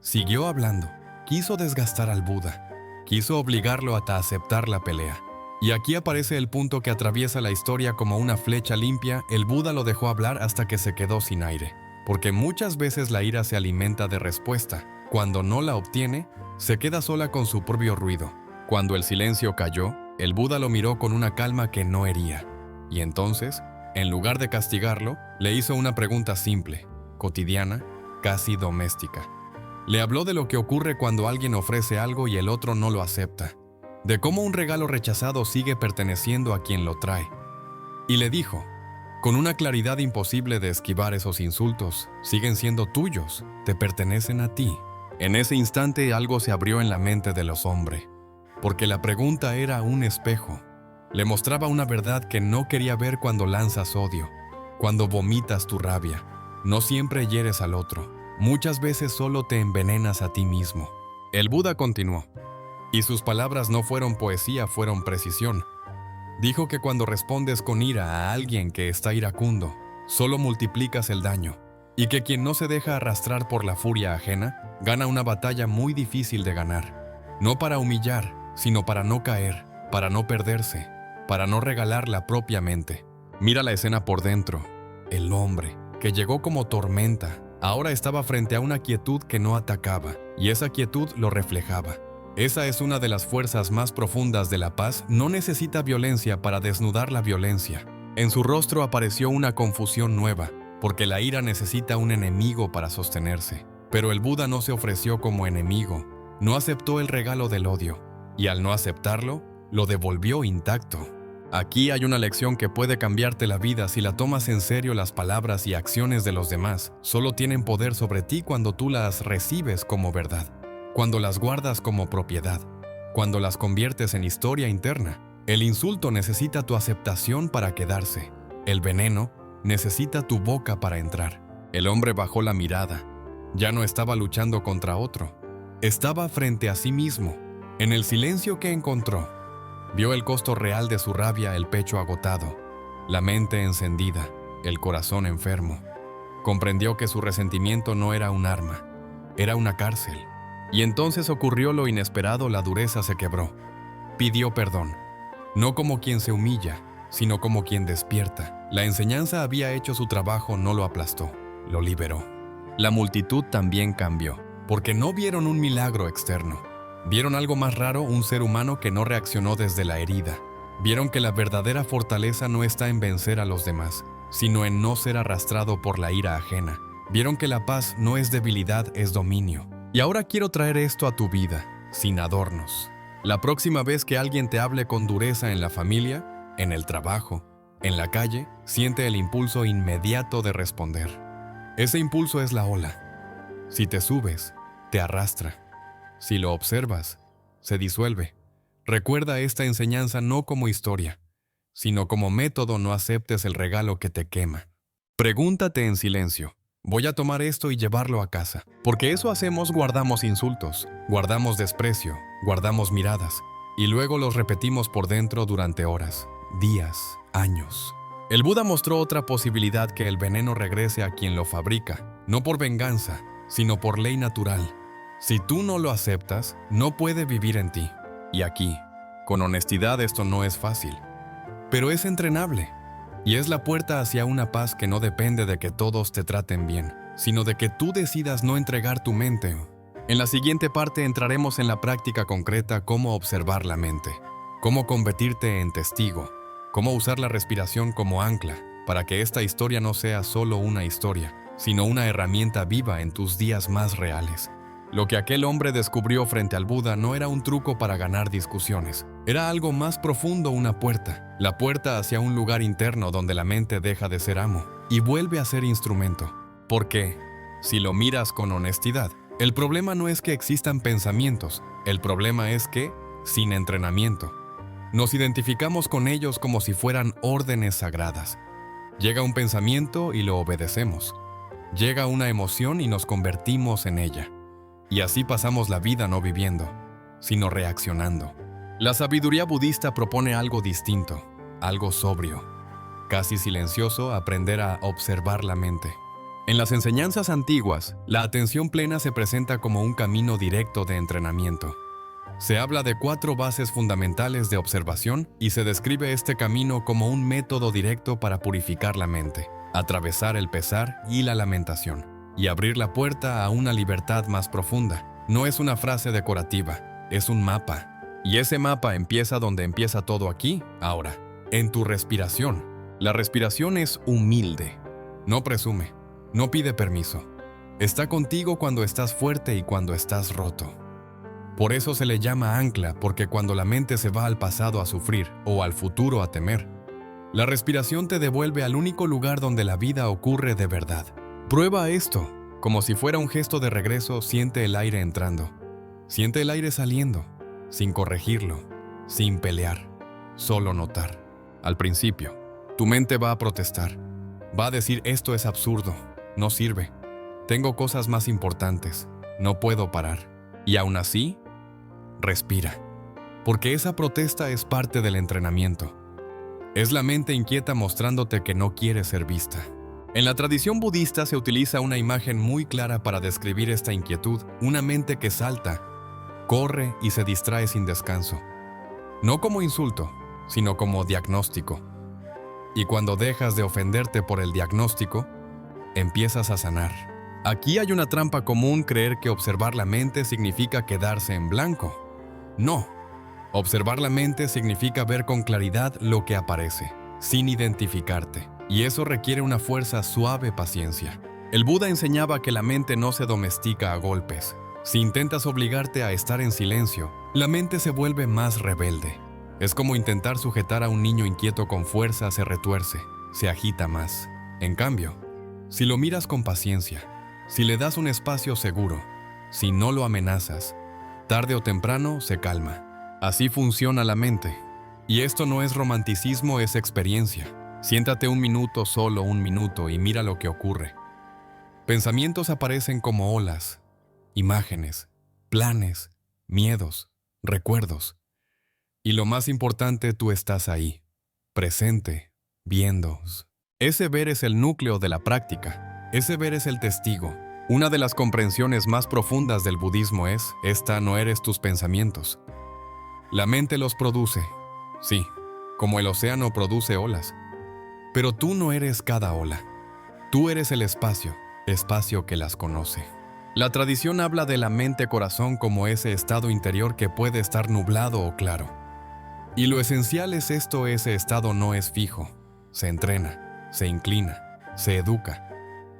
Siguió hablando, quiso desgastar al Buda, quiso obligarlo a aceptar la pelea. Y aquí aparece el punto que atraviesa la historia como una flecha limpia. El Buda lo dejó hablar hasta que se quedó sin aire, porque muchas veces la ira se alimenta de respuesta. Cuando no la obtiene, se queda sola con su propio ruido. Cuando el silencio cayó, el Buda lo miró con una calma que no hería. Y entonces, en lugar de castigarlo, le hizo una pregunta simple, cotidiana, casi doméstica. Le habló de lo que ocurre cuando alguien ofrece algo y el otro no lo acepta, de cómo un regalo rechazado sigue perteneciendo a quien lo trae. Y le dijo, con una claridad imposible de esquivar esos insultos, siguen siendo tuyos, te pertenecen a ti. En ese instante algo se abrió en la mente de los hombres, porque la pregunta era un espejo. Le mostraba una verdad que no quería ver cuando lanzas odio, cuando vomitas tu rabia. No siempre hieres al otro. Muchas veces solo te envenenas a ti mismo. El Buda continuó, y sus palabras no fueron poesía, fueron precisión. Dijo que cuando respondes con ira a alguien que está iracundo, solo multiplicas el daño, y que quien no se deja arrastrar por la furia ajena, gana una batalla muy difícil de ganar. No para humillar, sino para no caer, para no perderse, para no regalar la propia mente. Mira la escena por dentro. El hombre, que llegó como tormenta, ahora estaba frente a una quietud que no atacaba, y esa quietud lo reflejaba. Esa es una de las fuerzas más profundas de la paz. No necesita violencia para desnudar la violencia. En su rostro apareció una confusión nueva, porque la ira necesita un enemigo para sostenerse. Pero el Buda no se ofreció como enemigo, no aceptó el regalo del odio, y al no aceptarlo, lo devolvió intacto. Aquí hay una lección que puede cambiarte la vida si la tomas en serio. Las palabras y acciones de los demás solo tienen poder sobre ti cuando tú las recibes como verdad, cuando las guardas como propiedad, cuando las conviertes en historia interna. El insulto necesita tu aceptación para quedarse. El veneno necesita tu boca para entrar. El hombre bajó la mirada. Ya no estaba luchando contra otro. Estaba frente a sí mismo. En el silencio que encontró, vio el costo real de su rabia, el pecho agotado, la mente encendida, el corazón enfermo. Comprendió que su resentimiento no era un arma, era una cárcel. Y entonces ocurrió lo inesperado, la dureza se quebró. Pidió perdón, no como quien se humilla, sino como quien despierta. La enseñanza había hecho su trabajo, no lo aplastó, lo liberó. La multitud también cambió, porque no vieron un milagro externo. Vieron algo más raro, un ser humano que no reaccionó desde la herida. Vieron que la verdadera fortaleza no está en vencer a los demás, sino en no ser arrastrado por la ira ajena. Vieron que la paz no es debilidad, es dominio. Y ahora quiero traer esto a tu vida, sin adornos. La próxima vez que alguien te hable con dureza en la familia, en el trabajo, en la calle, siente el impulso inmediato de responder. Ese impulso es la ola. Si te subes, te arrastra. Si lo observas, se disuelve. Recuerda esta enseñanza no como historia, sino como método. No aceptes el regalo que te quema. Pregúntate en silencio, voy a tomar esto y llevarlo a casa. Porque eso hacemos, guardamos insultos, guardamos desprecio, guardamos miradas, y luego los repetimos por dentro durante horas, días, años. El Buda mostró otra posibilidad, que el veneno regrese a quien lo fabrica, no por venganza, sino por ley natural. Si tú no lo aceptas, no puede vivir en ti. Y aquí, con honestidad, esto no es fácil, pero es entrenable. Y es la puerta hacia una paz que no depende de que todos te traten bien, sino de que tú decidas no entregar tu mente. En la siguiente parte entraremos en la práctica concreta: cómo observar la mente, cómo convertirte en testigo, cómo usar la respiración como ancla, para que esta historia no sea solo una historia, sino una herramienta viva en tus días más reales. Lo que aquel hombre descubrió frente al Buda no era un truco para ganar discusiones. Era algo más profundo, una puerta. La puerta hacia un lugar interno donde la mente deja de ser amo y vuelve a ser instrumento. Porque, si lo miras con honestidad, el problema no es que existan pensamientos. El problema es que, sin entrenamiento, nos identificamos con ellos como si fueran órdenes sagradas. Llega un pensamiento y lo obedecemos. Llega una emoción y nos convertimos en ella. Y así pasamos la vida no viviendo, sino reaccionando. La sabiduría budista propone algo distinto, algo sobrio, casi silencioso: aprender a observar la mente. En las enseñanzas antiguas, la atención plena se presenta como un camino directo de entrenamiento. Se habla de 4 bases fundamentales de observación y se describe este camino como un método directo para purificar la mente, atravesar el pesar y la lamentación, y abrir la puerta a una libertad más profunda. No es una frase decorativa, es un mapa. Y ese mapa empieza donde empieza todo aquí, ahora, en tu respiración. La respiración es humilde, no presume, no pide permiso. Está contigo cuando estás fuerte y cuando estás roto. Por eso se le llama ancla, porque cuando la mente se va al pasado a sufrir o al futuro a temer, la respiración te devuelve al único lugar donde la vida ocurre de verdad. Prueba esto. Como si fuera un gesto de regreso, siente el aire entrando. Siente el aire saliendo, sin corregirlo, sin pelear, solo notar. Al principio, tu mente va a protestar. Va a decir: esto es absurdo, no sirve. Tengo cosas más importantes, no puedo parar. Y aún así, respira. Porque esa protesta es parte del entrenamiento. Es la mente inquieta mostrándote que no quiere ser vista. En la tradición budista se utiliza una imagen muy clara para describir esta inquietud: una mente que salta, corre y se distrae sin descanso. No como insulto, sino como diagnóstico. Y cuando dejas de ofenderte por el diagnóstico, empiezas a sanar. Aquí hay una trampa común: creer que observar la mente significa quedarse en blanco. No. Observar la mente significa ver con claridad lo que aparece, sin identificarte. Y eso requiere una fuerza suave paciencia. El Buda enseñaba que la mente no se domestica a golpes. Si intentas obligarte a estar en silencio, la mente se vuelve más rebelde. Es como intentar sujetar a un niño inquieto con fuerza: se retuerce, se agita más. En cambio, si lo miras con paciencia, si le das un espacio seguro, si no lo amenazas, tarde o temprano se calma. Así funciona la mente. Y esto no es romanticismo, es experiencia. Siéntate un minuto, solo un minuto, y mira lo que ocurre. Pensamientos aparecen como olas, imágenes, planes, miedos, recuerdos. Y lo más importante, tú estás ahí, presente, viendo. Ese ver es el núcleo de la práctica. Ese ver es el testigo. Una de las comprensiones más profundas del budismo es: esta no eres tus pensamientos. La mente los produce, sí, como el océano produce olas. Pero tú no eres cada ola. Tú eres el espacio que las conoce. La tradición habla de la mente-corazón como ese estado interior que puede estar nublado o claro. Y lo esencial es esto: ese estado no es fijo. Se entrena, se inclina, se educa.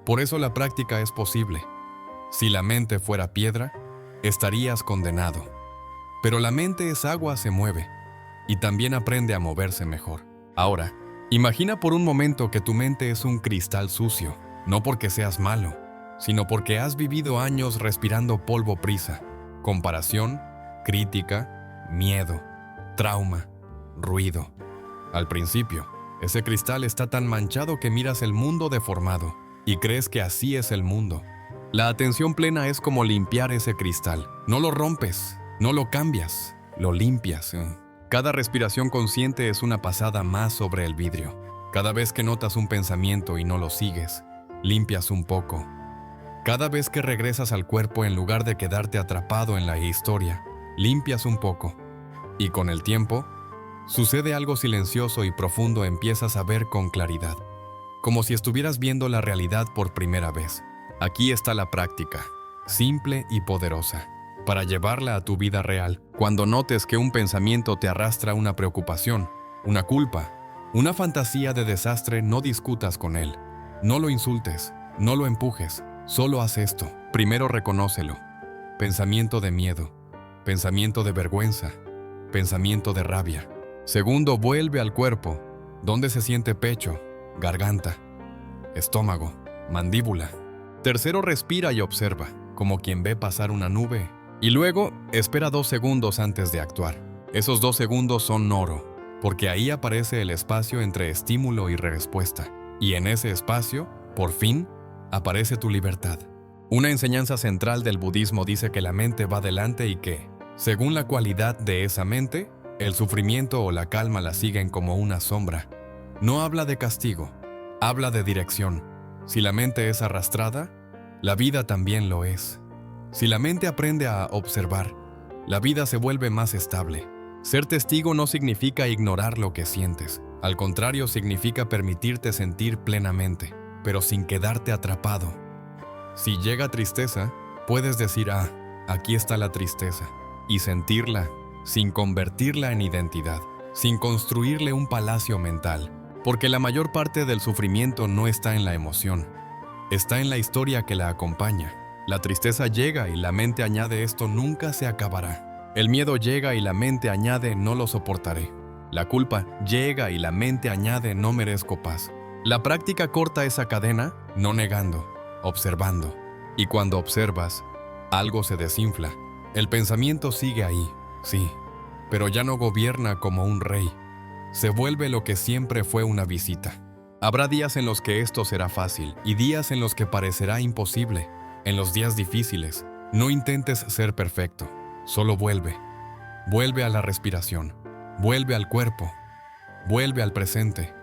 Por eso la práctica es posible. Si la mente fuera piedra, estarías condenado. Pero la mente es agua, se mueve. Y también aprende a moverse mejor. Ahora, imagina por un momento que tu mente es un cristal sucio, no porque seas malo, sino porque has vivido años respirando polvo prisa, comparación, crítica, miedo, trauma, ruido. Al principio, ese cristal está tan manchado que miras el mundo deformado y crees que así es el mundo. La atención plena es como limpiar ese cristal. No lo rompes, no lo cambias, lo limpias. Cada respiración consciente es una pasada más sobre el vidrio. Cada vez que notas un pensamiento y no lo sigues, limpias un poco. Cada vez que regresas al cuerpo, en lugar de quedarte atrapado en la historia, limpias un poco. Y con el tiempo, sucede algo silencioso y profundo, empiezas a ver con claridad. Como si estuvieras viendo la realidad por primera vez. Aquí está la práctica, simple y poderosa, para llevarla a tu vida real. Cuando notes que un pensamiento te arrastra a una preocupación, una culpa, una fantasía de desastre, no discutas con él. No lo insultes, no lo empujes, solo haz esto. Primero reconócelo. Pensamiento de miedo, pensamiento de vergüenza, pensamiento de rabia. Segundo, vuelve al cuerpo, donde se siente pecho, garganta, estómago, mandíbula. Tercero, respira y observa, como quien ve pasar una nube. Y luego, espera 2 segundos antes de actuar. Esos 2 segundos son oro, porque ahí aparece el espacio entre estímulo y respuesta. Y en ese espacio, por fin, aparece tu libertad. Una enseñanza central del budismo dice que la mente va delante y que, según la cualidad de esa mente, el sufrimiento o la calma la siguen como una sombra. No habla de castigo, habla de dirección. Si la mente es arrastrada, la vida también lo es. Si la mente aprende a observar, la vida se vuelve más estable. Ser testigo no significa ignorar lo que sientes. Al contrario, significa permitirte sentir plenamente, pero sin quedarte atrapado. Si llega tristeza, puedes decir, aquí está la tristeza, y sentirla, sin convertirla en identidad, sin construirle un palacio mental. Porque la mayor parte del sufrimiento no está en la emoción, está en la historia que la acompaña. La tristeza llega y la mente añade, esto nunca se acabará. El miedo llega y la mente añade, no lo soportaré. La culpa llega y la mente añade, no merezco paz. La práctica corta esa cadena, no negando, observando. Y cuando observas, algo se desinfla. El pensamiento sigue ahí, sí, pero ya no gobierna como un rey. Se vuelve lo que siempre fue, una visita. Habrá días en los que esto será fácil y días en los que parecerá imposible. En los días difíciles, no intentes ser perfecto, solo vuelve. Vuelve a la respiración, vuelve al cuerpo, vuelve al presente,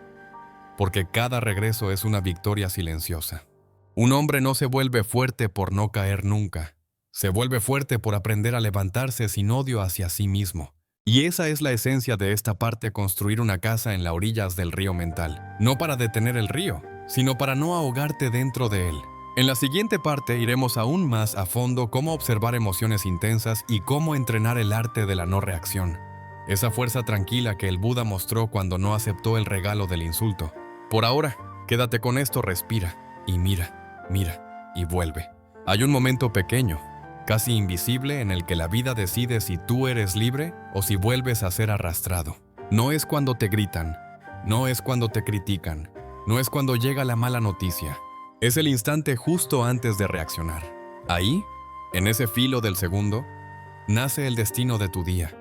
porque cada regreso es una victoria silenciosa. Un hombre no se vuelve fuerte por no caer nunca, se vuelve fuerte por aprender a levantarse sin odio hacia sí mismo. Y esa es la esencia de esta parte: construir una casa en las orillas del río mental. No para detener el río, sino para no ahogarte dentro de él. En la siguiente parte iremos aún más a fondo cómo observar emociones intensas y cómo entrenar el arte de la no reacción. Esa fuerza tranquila que el Buda mostró cuando no aceptó el regalo del insulto. Por ahora, quédate con esto, respira y mira, mira y vuelve. Hay un momento pequeño, casi invisible, en el que la vida decide si tú eres libre o si vuelves a ser arrastrado. No es cuando te gritan, no es cuando te critican, no es cuando llega la mala noticia. Es el instante justo antes de reaccionar. Ahí, en ese filo del segundo, nace el destino de tu día.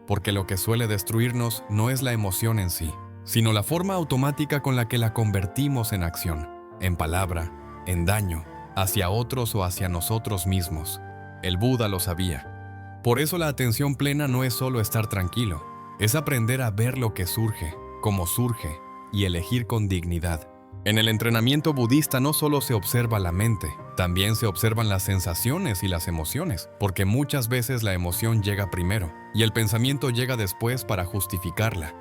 Porque lo que suele destruirnos no es la emoción en sí, sino la forma automática con la que la convertimos en acción, en palabra, en daño, hacia otros o hacia nosotros mismos. El Buda lo sabía. Por eso la atención plena no es solo estar tranquilo, es aprender a ver lo que surge, cómo surge, y elegir con dignidad. En el entrenamiento budista no solo se observa la mente, también se observan las sensaciones y las emociones, porque muchas veces la emoción llega primero, y el pensamiento llega después para justificarla.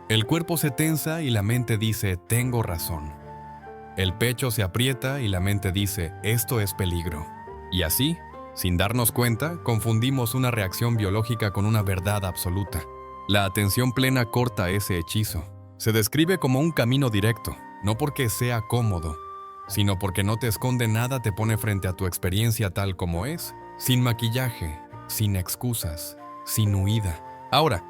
El cuerpo se tensa y la mente dice, tengo razón. El pecho se aprieta y la mente dice, esto es peligro. Y así, sin darnos cuenta, confundimos una reacción biológica con una verdad absoluta. La atención plena corta ese hechizo. Se describe como un camino directo, no porque sea cómodo, sino porque no te esconde nada, te pone frente a tu experiencia tal como es, sin maquillaje, sin excusas, sin huida. Ahora,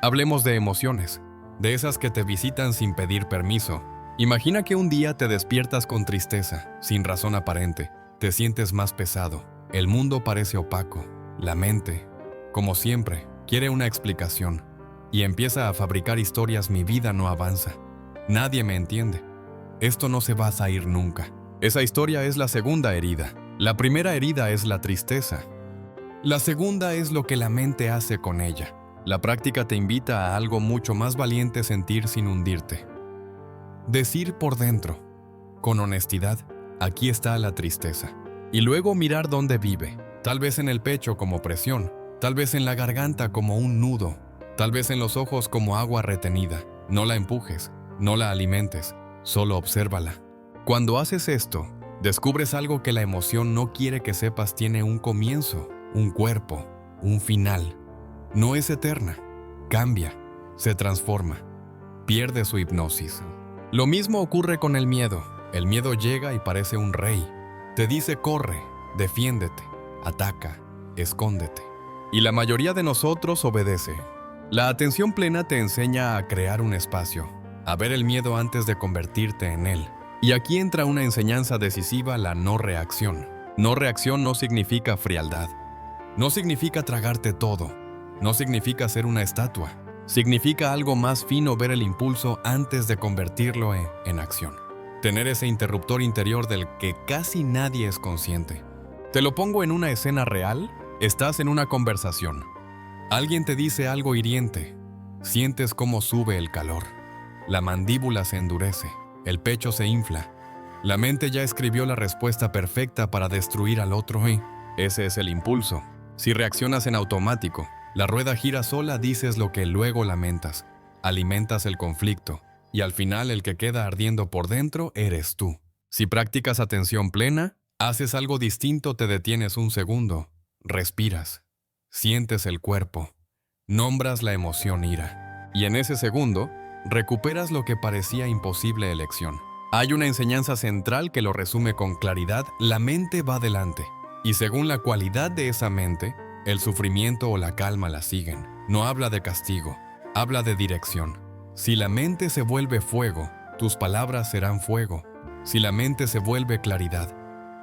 hablemos de emociones, de esas que te visitan sin pedir permiso. Imagina que un día te despiertas con tristeza, sin razón aparente, te sientes más pesado. El mundo parece opaco. La mente, como siempre, quiere una explicación y empieza a fabricar historias. Mi vida no avanza. Nadie me entiende. Esto no se va a ir nunca. Esa historia es la segunda herida. La primera herida es la tristeza. La segunda es lo que la mente hace con ella. La práctica te invita a algo mucho más valiente: sentir sin hundirte. Decir por dentro, con honestidad, aquí está la tristeza. y luego mirar dónde vive. Tal vez en el pecho como presión, tal vez en la garganta como un nudo, tal vez en los ojos como agua retenida. No la empujes, no la alimentes, solo obsérvala. Cuando haces esto, descubres algo que la emoción no quiere que sepas tiene un comienzo, un cuerpo, un final. No es eterna, cambia, se transforma, pierde su hipnosis. Lo mismo ocurre con el miedo. El miedo llega y parece un rey. Te dice corre, defiéndete, ataca, escóndete. Y la mayoría de nosotros obedece. La atención plena te enseña a crear un espacio, a ver el miedo antes de convertirte en él. Y aquí entra una enseñanza decisiva, la no reacción. No reacción no significa frialdad. No significa tragarte todo. No significa ser una estatua. Significa algo más fino, ver el impulso antes de convertirlo en acción. Tener ese interruptor interior del que casi nadie es consciente. Te lo pongo en una escena real. Estás en una conversación. Alguien te dice algo hiriente. Sientes cómo sube el calor. La mandíbula se endurece. El pecho se infla. La mente ya escribió la respuesta perfecta para destruir al otro y ese es el impulso. Si reaccionas en automático, la rueda gira sola, dices lo que luego lamentas. Alimentas el conflicto. Y al final el que queda ardiendo por dentro eres tú. Si practicas atención plena, haces algo distinto, te detienes un segundo, respiras, sientes el cuerpo, nombras la emoción ira. Y en ese segundo, recuperas lo que parecía imposible elección. Hay una enseñanza central que lo resume con claridad: la mente va delante. Y según la cualidad de esa mente, el sufrimiento o la calma la siguen. No habla de castigo, habla de dirección. Si la mente se vuelve fuego, tus palabras serán fuego. Si la mente se vuelve claridad,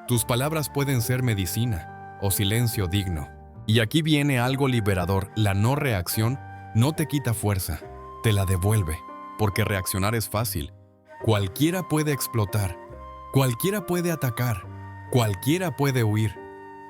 tus palabras pueden ser medicina o silencio digno. Y aquí viene algo liberador: la no reacción no te quita fuerza, te la devuelve, porque reaccionar es fácil. Cualquiera puede explotar, cualquiera puede atacar, cualquiera puede huir,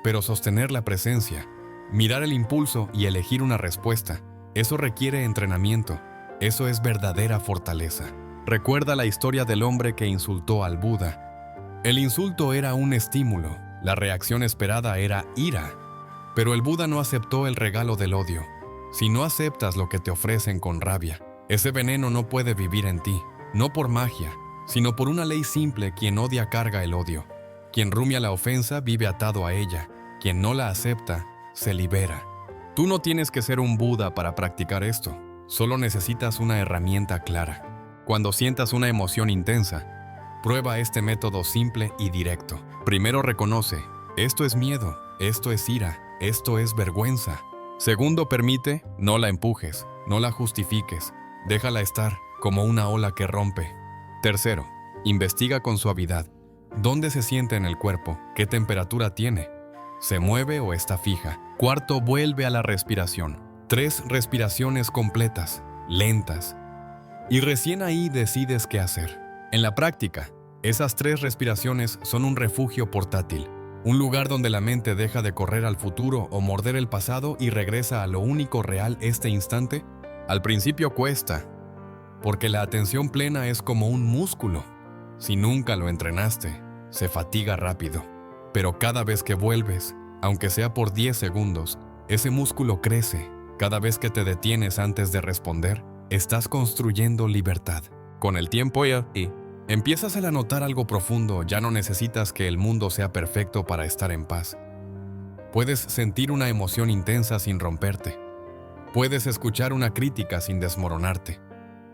pero sostener la presencia, mirar el impulso y elegir una respuesta, eso requiere entrenamiento. Eso es verdadera fortaleza. Recuerda la historia del hombre que insultó al Buda. El insulto era un estímulo, la reacción esperada era ira. Pero el Buda no aceptó el regalo del odio. Si no aceptas lo que te ofrecen con rabia, ese veneno no puede vivir en ti, no por magia, sino por una ley simple: quien odia carga el odio. Quien rumia la ofensa vive atado a ella. Quien no la acepta, se libera. Tú no tienes que ser un Buda para practicar esto. Solo necesitas una herramienta clara. Cuando sientas una emoción intensa, prueba este método simple y directo. Primero reconoce: esto es miedo, esto es ira, esto es vergüenza. Segundo, permite, no la empujes, no la justifiques, déjala estar como una ola que rompe. Tercero, investiga con suavidad. ¿Dónde se siente en el cuerpo? ¿Qué temperatura tiene? ¿Se mueve o está fija? Cuarto, vuelve a la respiración. 3 respiraciones completas, lentas. Y recién ahí decides qué hacer. En la práctica, esas 3 respiraciones son un refugio portátil. Un lugar donde la mente deja de correr al futuro o morder el pasado y regresa a lo único real, este instante. Al principio cuesta, porque la atención plena es como un músculo. Si nunca lo entrenaste, se fatiga rápido. Pero cada vez que vuelves, aunque sea por 10 segundos, ese músculo crece. Cada vez que te detienes antes de responder, estás construyendo libertad. Con el tiempo empiezas a notar algo profundo. Ya no necesitas que el mundo sea perfecto para estar en paz. Puedes sentir una emoción intensa sin romperte. Puedes escuchar una crítica sin desmoronarte.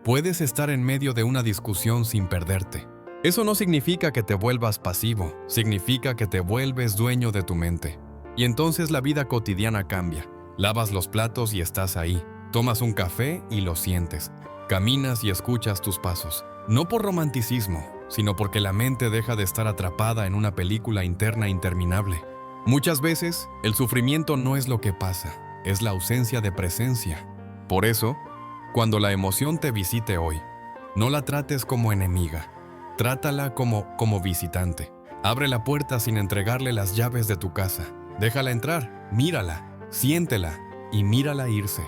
Puedes estar en medio de una discusión sin perderte. Eso no significa que te vuelvas pasivo, significa que te vuelves dueño de tu mente. Y entonces la vida cotidiana cambia. Lavas los platos y estás ahí. Tomas un café y lo sientes. Caminas y escuchas tus pasos. No por romanticismo, sino porque la mente deja de estar atrapada en una película interna interminable. Muchas veces, el sufrimiento no es lo que pasa, es la ausencia de presencia. Por eso, cuando la emoción te visite hoy, no la trates como enemiga. Trátala como visitante. Abre la puerta sin entregarle las llaves de tu casa. Déjala entrar, mírala. Siéntela y mírala irse.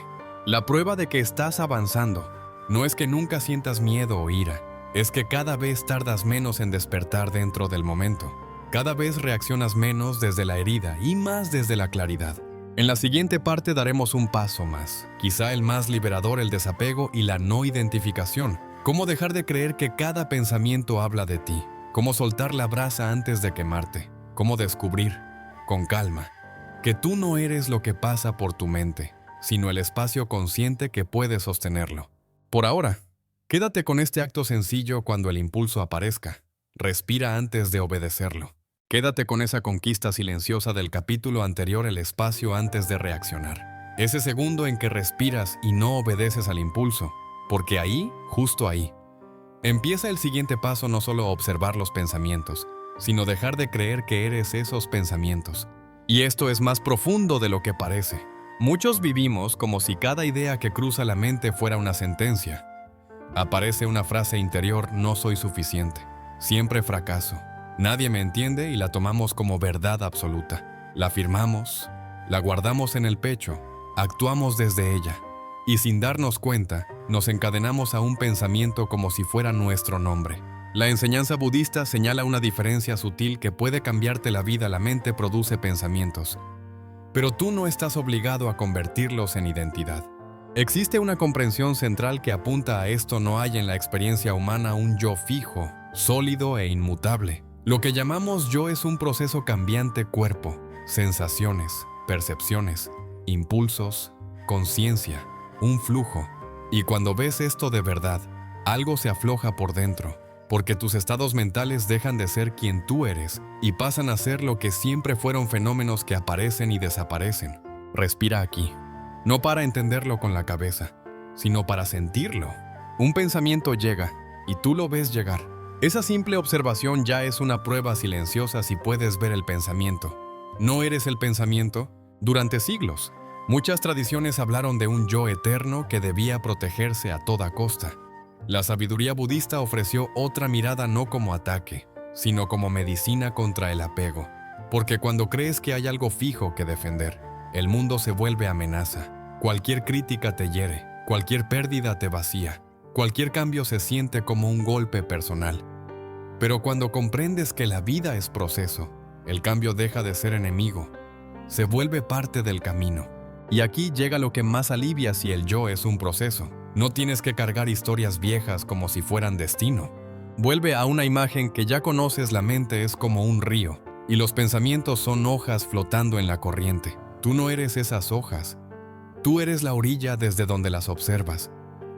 La prueba de que estás avanzando no es que nunca sientas miedo o ira, es que cada vez tardas menos en despertar dentro del momento. Cada vez reaccionas menos desde la herida y más desde la claridad. En la siguiente parte daremos un paso más, quizá el más liberador, el desapego y la no identificación. Cómo dejar de creer que cada pensamiento habla de ti. Cómo soltar la brasa antes de quemarte. Cómo descubrir, con calma, que tú no eres lo que pasa por tu mente, sino el espacio consciente que puede sostenerlo. Por ahora, quédate con este acto sencillo cuando el impulso aparezca. Respira antes de obedecerlo. Quédate con esa conquista silenciosa del capítulo anterior, el espacio antes de reaccionar. Ese segundo en que respiras y no obedeces al impulso, porque ahí, justo ahí, empieza el siguiente paso: no solo observar los pensamientos, sino dejar de creer que eres esos pensamientos. Y esto es más profundo de lo que parece. Muchos vivimos como si cada idea que cruza la mente fuera una sentencia. Aparece una frase interior: no soy suficiente, siempre fracaso, nadie me entiende, y la tomamos como verdad absoluta. La afirmamos, la guardamos en el pecho, actuamos desde ella, y sin darnos cuenta, nos encadenamos a un pensamiento como si fuera nuestro nombre. La enseñanza budista señala una diferencia sutil que puede cambiarte la vida. La mente produce pensamientos, pero tú no estás obligado a convertirlos en identidad. Existe una comprensión central que apunta a esto: no hay en la experiencia humana un yo fijo, sólido e inmutable. Lo que llamamos yo es un proceso cambiante: cuerpo, sensaciones, percepciones, impulsos, conciencia, un flujo. Y cuando ves esto de verdad, algo se afloja por dentro, porque tus estados mentales dejan de ser quien tú eres y pasan a ser lo que siempre fueron: fenómenos que aparecen y desaparecen. Respira aquí, no para entenderlo con la cabeza, sino para sentirlo. Un pensamiento llega y tú lo ves llegar. Esa simple observación ya es una prueba silenciosa si puedes ver el pensamiento. No eres el pensamiento. Durante siglos, muchas tradiciones hablaron de un yo eterno que debía protegerse a toda costa. La sabiduría budista ofreció otra mirada, no como ataque, sino como medicina contra el apego. Porque cuando crees que hay algo fijo que defender, el mundo se vuelve amenaza. Cualquier crítica te hiere, cualquier pérdida te vacía, cualquier cambio se siente como un golpe personal. Pero cuando comprendes que la vida es proceso, el cambio deja de ser enemigo, se vuelve parte del camino. Y aquí llega lo que más alivia: si el yo es un proceso, no tienes que cargar historias viejas como si fueran destino. Vuelve a una imagen que ya conoces: la mente es como un río, y los pensamientos son hojas flotando en la corriente. Tú no eres esas hojas, tú eres la orilla desde donde las observas.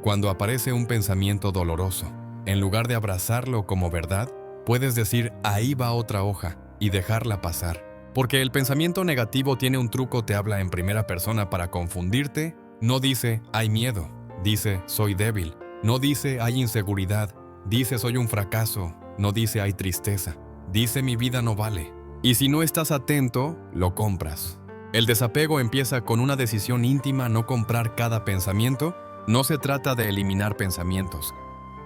Cuando aparece un pensamiento doloroso, en lugar de abrazarlo como verdad, puedes decir: ahí va otra hoja, y dejarla pasar. Porque el pensamiento negativo tiene un truco: te habla en primera persona para confundirte. No dice hay miedo, dice soy débil. No dice hay inseguridad, dice soy un fracaso. No dice hay tristeza, dice mi vida no vale. Y si no estás atento, lo compras. El desapego empieza con una decisión íntima: no comprar cada pensamiento. No se trata de eliminar pensamientos,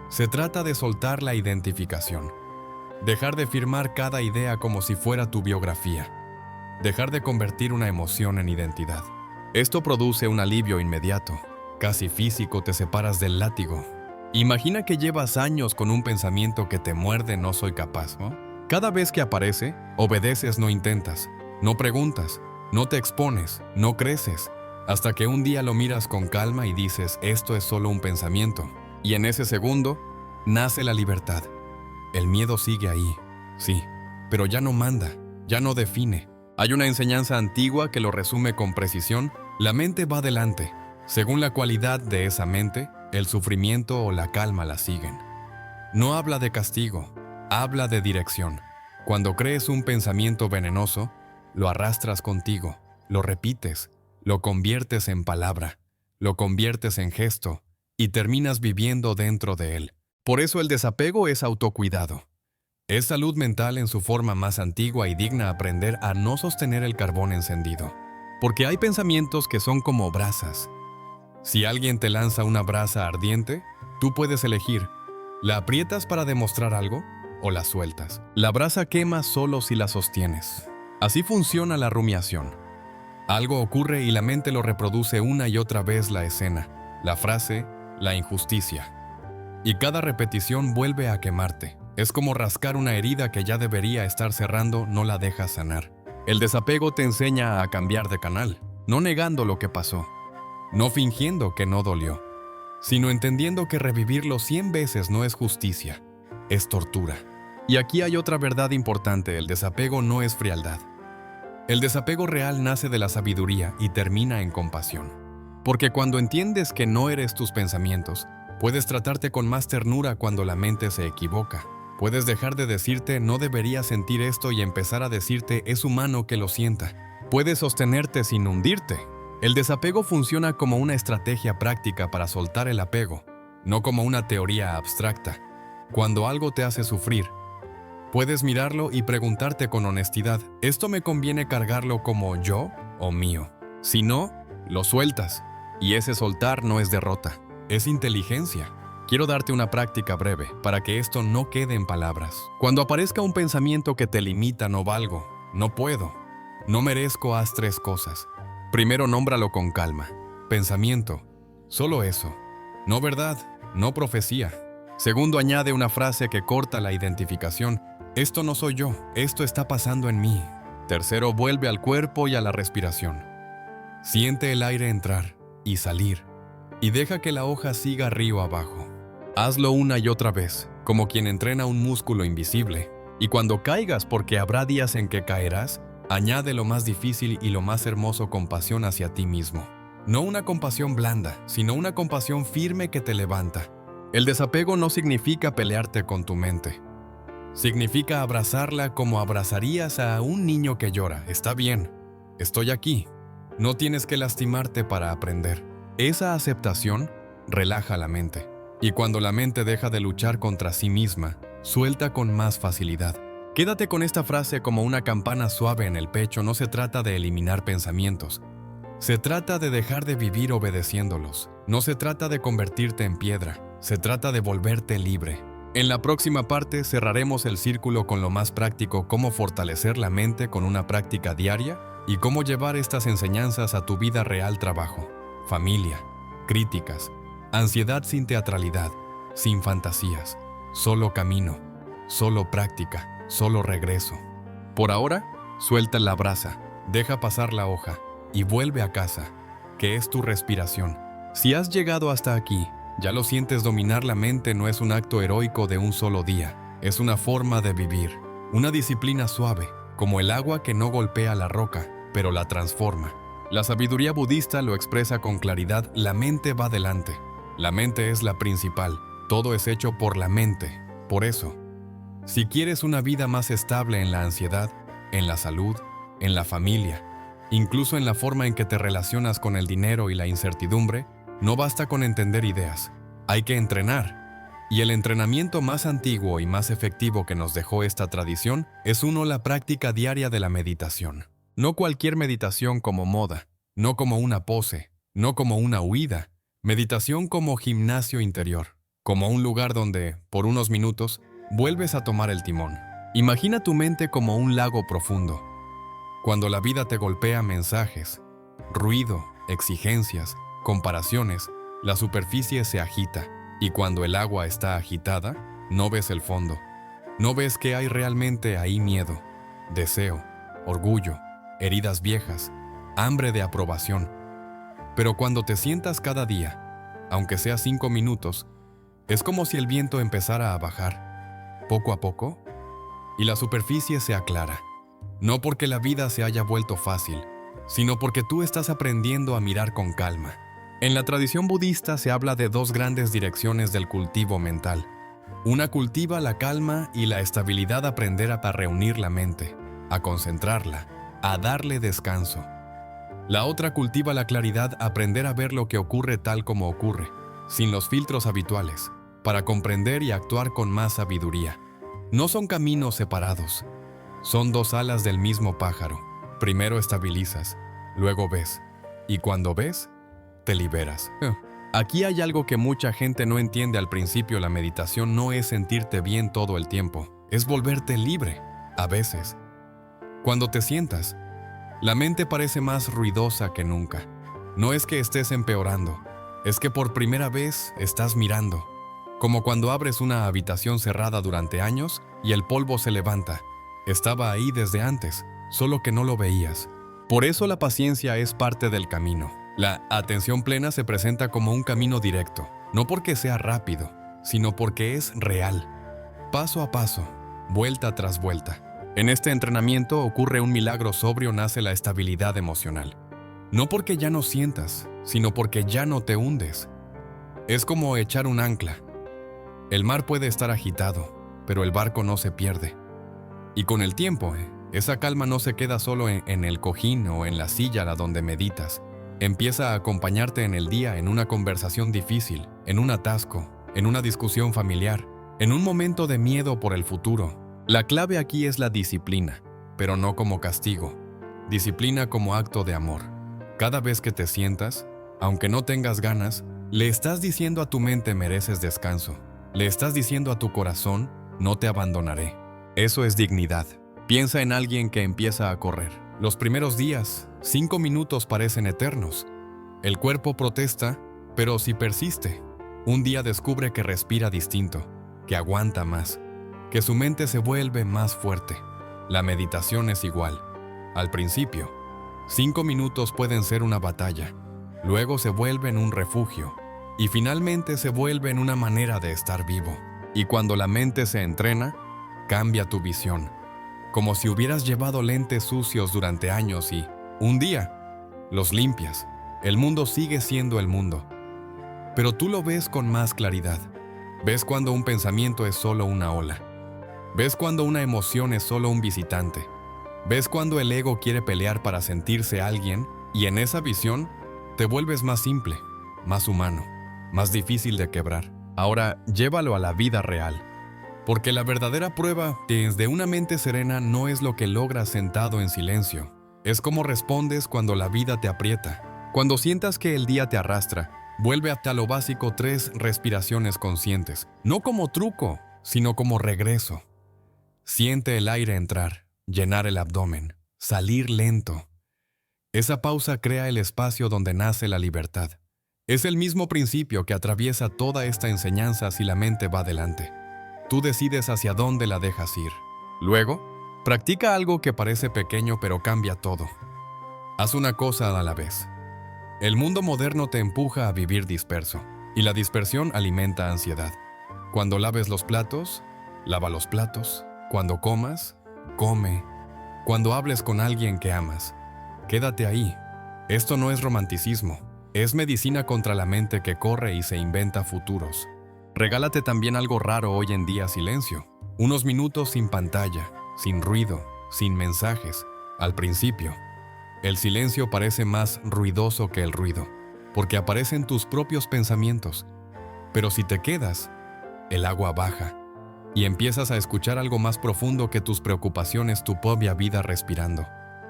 se trata de soltar la identificación. Dejar de firmar cada idea como si fuera tu biografía. Dejar de convertir una emoción en identidad. Esto produce un alivio inmediato, casi físico. Te separas del látigo. Imagina que llevas años con un pensamiento que te muerde: no soy capaz, ¿no? Cada vez que aparece, obedeces, no intentas, no preguntas, no te expones, no creces, hasta que un día lo miras con calma y dices: esto es solo un pensamiento. Y en ese segundo, nace la libertad. El miedo sigue ahí, sí, pero ya no manda, ya no define. Hay una enseñanza antigua que lo resume con precisión: la mente va adelante. Según la cualidad de esa mente, el sufrimiento o la calma la siguen. No habla de castigo, habla de dirección. Cuando crees un pensamiento venenoso, lo arrastras contigo, lo repites, lo conviertes en palabra, lo conviertes en gesto y terminas viviendo dentro de él. Por eso el desapego es autocuidado. Es salud mental en su forma más antigua y digna: aprender a no sostener el carbón encendido. Porque hay pensamientos que son como brasas. Si alguien te lanza una brasa ardiente, tú puedes elegir: ¿la aprietas para demostrar algo o la sueltas? La brasa quema solo si la sostienes. Así funciona la rumiación. Algo ocurre y la mente lo reproduce una y otra vez: la escena, la frase, la injusticia. Y cada repetición vuelve a quemarte. Es como rascar una herida que ya debería estar cerrando, no la deja sanar. El desapego te enseña a cambiar de canal, no negando lo que pasó, no fingiendo que no dolió, sino entendiendo que revivirlo 100 veces no es justicia, es tortura. Y aquí hay otra verdad importante: el desapego no es frialdad. El desapego real nace de la sabiduría y termina en compasión. Porque cuando entiendes que no eres tus pensamientos, puedes tratarte con más ternura cuando la mente se equivoca. Puedes dejar de decirte no deberías sentir esto y empezar a decirte es humano que lo sienta. Puedes sostenerte sin hundirte. El desapego funciona como una estrategia práctica para soltar el apego, no como una teoría abstracta. Cuando algo te hace sufrir, puedes mirarlo y preguntarte con honestidad, ¿esto me conviene cargarlo como yo o mío? Si no, lo sueltas. Y ese soltar no es derrota, es inteligencia. Quiero darte una práctica breve para que esto no quede en palabras. Cuando aparezca un pensamiento que te limita: no valgo, no puedo, no merezco, haz 3 cosas. Primero, nómbralo con calma. Pensamiento, solo eso. No verdad, no profecía. Segundo, añade una frase que corta la identificación. Esto no soy yo, esto está pasando en mí. Tercero, vuelve al cuerpo y a la respiración. Siente el aire entrar y salir, y deja que la hoja siga río abajo. Hazlo una y otra vez, como quien entrena un músculo invisible. Y cuando caigas, porque habrá días en que caerás, añade lo más difícil y lo más hermoso: compasión hacia ti mismo. No una compasión blanda, sino una compasión firme que te levanta. El desapego no significa pelearte con tu mente. Significa abrazarla como abrazarías a un niño que llora. Está bien, estoy aquí. No tienes que lastimarte para aprender. Esa aceptación relaja la mente. Y cuando la mente deja de luchar contra sí misma, suelta con más facilidad. Quédate con esta frase como una campana suave en el pecho: no se trata de eliminar pensamientos. Se trata de dejar de vivir obedeciéndolos. No se trata de convertirte en piedra. Se trata de volverte libre. En la próxima parte cerraremos el círculo con lo más práctico: cómo fortalecer la mente con una práctica diaria y cómo llevar estas enseñanzas a tu vida real: trabajo, familia, críticas, ansiedad sin teatralidad, sin fantasías, solo camino, solo práctica, solo regreso. Por ahora, suelta la brasa, deja pasar la hoja y vuelve a casa, que es tu respiración. Si has llegado hasta aquí, ya lo sientes: dominar la mente no es un acto heroico de un solo día, es una forma de vivir, una disciplina suave, como el agua que no golpea la roca, pero la transforma. La sabiduría budista lo expresa con claridad: la mente va delante. La mente es la principal, todo es hecho por la mente. Por eso, si quieres una vida más estable en la ansiedad, en la salud, en la familia, incluso en la forma en que te relacionas con el dinero y la incertidumbre, no basta con entender ideas, hay que entrenar. Y el entrenamiento más antiguo y más efectivo que nos dejó esta tradición es la práctica diaria de la meditación. No cualquier meditación como moda, no como una pose, no como una huida. Meditación como gimnasio interior, como un lugar donde, por unos minutos, vuelves a tomar el timón. Imagina tu mente como un lago profundo. Cuando la vida te golpea mensajes, ruido, exigencias, comparaciones, la superficie se agita, y cuando el agua está agitada, no ves el fondo. No ves que hay realmente ahí: miedo, deseo, orgullo, heridas viejas, hambre de aprobación. Pero cuando te sientas cada día, aunque sea 5 minutos, es como si el viento empezara a bajar, poco a poco, y la superficie se aclara. No porque la vida se haya vuelto fácil, sino porque tú estás aprendiendo a mirar con calma. En la tradición budista se habla de 2 grandes direcciones del cultivo mental. Una cultiva la calma y la estabilidad: aprender a reunir la mente, a concentrarla, a darle descanso. La otra cultiva la claridad: aprender a ver lo que ocurre tal como ocurre, sin los filtros habituales, para comprender y actuar con más sabiduría. No son caminos separados, son 2 alas del mismo pájaro. Primero estabilizas, luego ves, y cuando ves, te liberas. Aquí hay algo que mucha gente no entiende al principio: la meditación no es sentirte bien todo el tiempo, es volverte libre. A veces, cuando te sientas, la mente parece más ruidosa que nunca. No es que estés empeorando, es que por primera vez estás mirando. Como cuando abres una habitación cerrada durante años y el polvo se levanta. Estaba ahí desde antes, solo que no lo veías. Por eso la paciencia es parte del camino. La atención plena se presenta como un camino directo, no porque sea rápido, sino porque es real. Paso a paso, vuelta tras vuelta. En este entrenamiento ocurre un milagro sobrio, nace la estabilidad emocional. No porque ya no sientas, sino porque ya no te hundes. Es como echar un ancla. El mar puede estar agitado, pero el barco no se pierde. Y con el tiempo, esa calma no se queda solo en el cojín o en la silla a donde meditas. Empieza a acompañarte en el día, en una conversación difícil, en un atasco, en una discusión familiar, en un momento de miedo por el futuro. La clave aquí es la disciplina, pero no como castigo. Disciplina como acto de amor. Cada vez que te sientas, aunque no tengas ganas, le estás diciendo a tu mente mereces descanso. Le estás diciendo a tu corazón, no te abandonaré. Eso es dignidad. Piensa en alguien que empieza a correr. Los primeros días, 5 minutos parecen eternos. El cuerpo protesta, pero si persiste, un día descubre que respira distinto, que aguanta más, que su mente se vuelve más fuerte. La meditación es igual. Al principio, 5 minutos pueden ser una batalla, luego se vuelven un refugio, y finalmente se vuelven una manera de estar vivo. Y cuando la mente se entrena, cambia tu visión. Como si hubieras llevado lentes sucios durante años y, un día, los limpias. El mundo sigue siendo el mundo. Pero tú lo ves con más claridad. Ves cuando un pensamiento es solo una ola. Ves cuando una emoción es solo un visitante. Ves cuando el ego quiere pelear para sentirse alguien, y en esa visión te vuelves más simple, más humano, más difícil de quebrar. Ahora, llévalo a la vida real. Porque la verdadera prueba desde una mente serena no es lo que logras sentado en silencio. Es cómo respondes cuando la vida te aprieta. Cuando sientas que el día te arrastra, vuelve hasta lo básico 3 respiraciones conscientes. No como truco, sino como regreso. Siente el aire entrar, llenar el abdomen, salir lento. Esa pausa crea el espacio donde nace la libertad. Es el mismo principio que atraviesa toda esta enseñanza si la mente va adelante. Tú decides hacia dónde la dejas ir. Luego, practica algo que parece pequeño pero cambia todo. Haz una cosa a la vez. El mundo moderno te empuja a vivir disperso, y la dispersión alimenta ansiedad. Cuando laves los platos, lava los platos. Cuando comas, come. Cuando hables con alguien que amas, quédate ahí. Esto no es romanticismo, es medicina contra la mente que corre y se inventa futuros. Regálate también algo raro hoy en día: silencio. Unos minutos sin pantalla, sin ruido, sin mensajes. Al principio, el silencio parece más ruidoso que el ruido, porque aparecen tus propios pensamientos. Pero si te quedas, el agua baja y empiezas a escuchar algo más profundo que tus preocupaciones, tu propia vida respirando.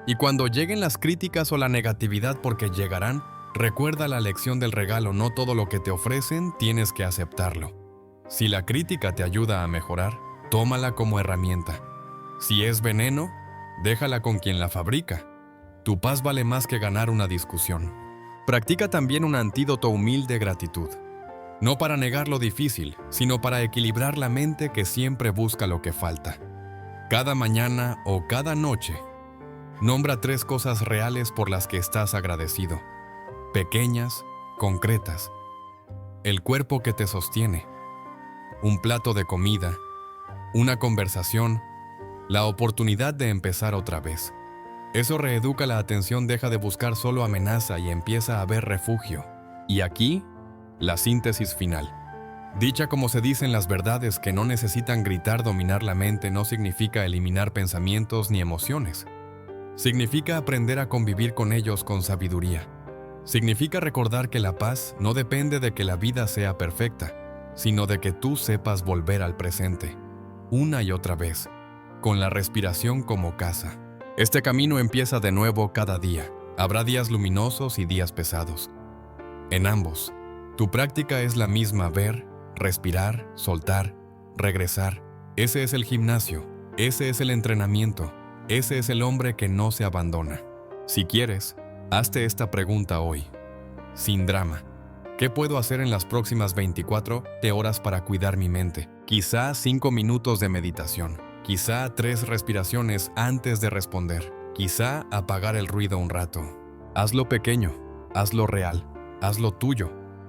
Y cuando lleguen las críticas o la negatividad, porque llegarán, recuerda la lección del regalo: no todo lo que te ofrecen tienes que aceptarlo. Si la crítica te ayuda a mejorar, tómala como herramienta. Si es veneno, déjala con quien la fabrica. Tu paz vale más que ganar una discusión. Practica también un antídoto humilde: gratitud. No para negar lo difícil, sino para equilibrar la mente que siempre busca lo que falta. Cada mañana o cada noche, nombra 3 cosas reales por las que estás agradecido. Pequeñas, concretas. El cuerpo que te sostiene, un plato de comida, una conversación, la oportunidad de empezar otra vez. Eso reeduca la atención, deja de buscar solo amenaza y empieza a ver refugio. Y aquí, la síntesis final. Dicha como se dicen las verdades que no necesitan gritar: dominar la mente no significa eliminar pensamientos ni emociones. Significa aprender a convivir con ellos con sabiduría. Significa recordar que la paz no depende de que la vida sea perfecta, sino de que tú sepas volver al presente, una y otra vez, con la respiración como casa. Este camino empieza de nuevo cada día. Habrá días luminosos y días pesados. En ambos, tu práctica es la misma: ver, respirar, soltar, regresar. Ese es el gimnasio, ese es el entrenamiento, ese es el hombre que no se abandona. Si quieres, hazte esta pregunta hoy, sin drama. ¿Qué puedo hacer en las próximas 24 horas para cuidar mi mente? Quizá 5 minutos de meditación. Quizá 3 respiraciones antes de responder. Quizá apagar el ruido un rato. Hazlo pequeño, hazlo real, hazlo tuyo.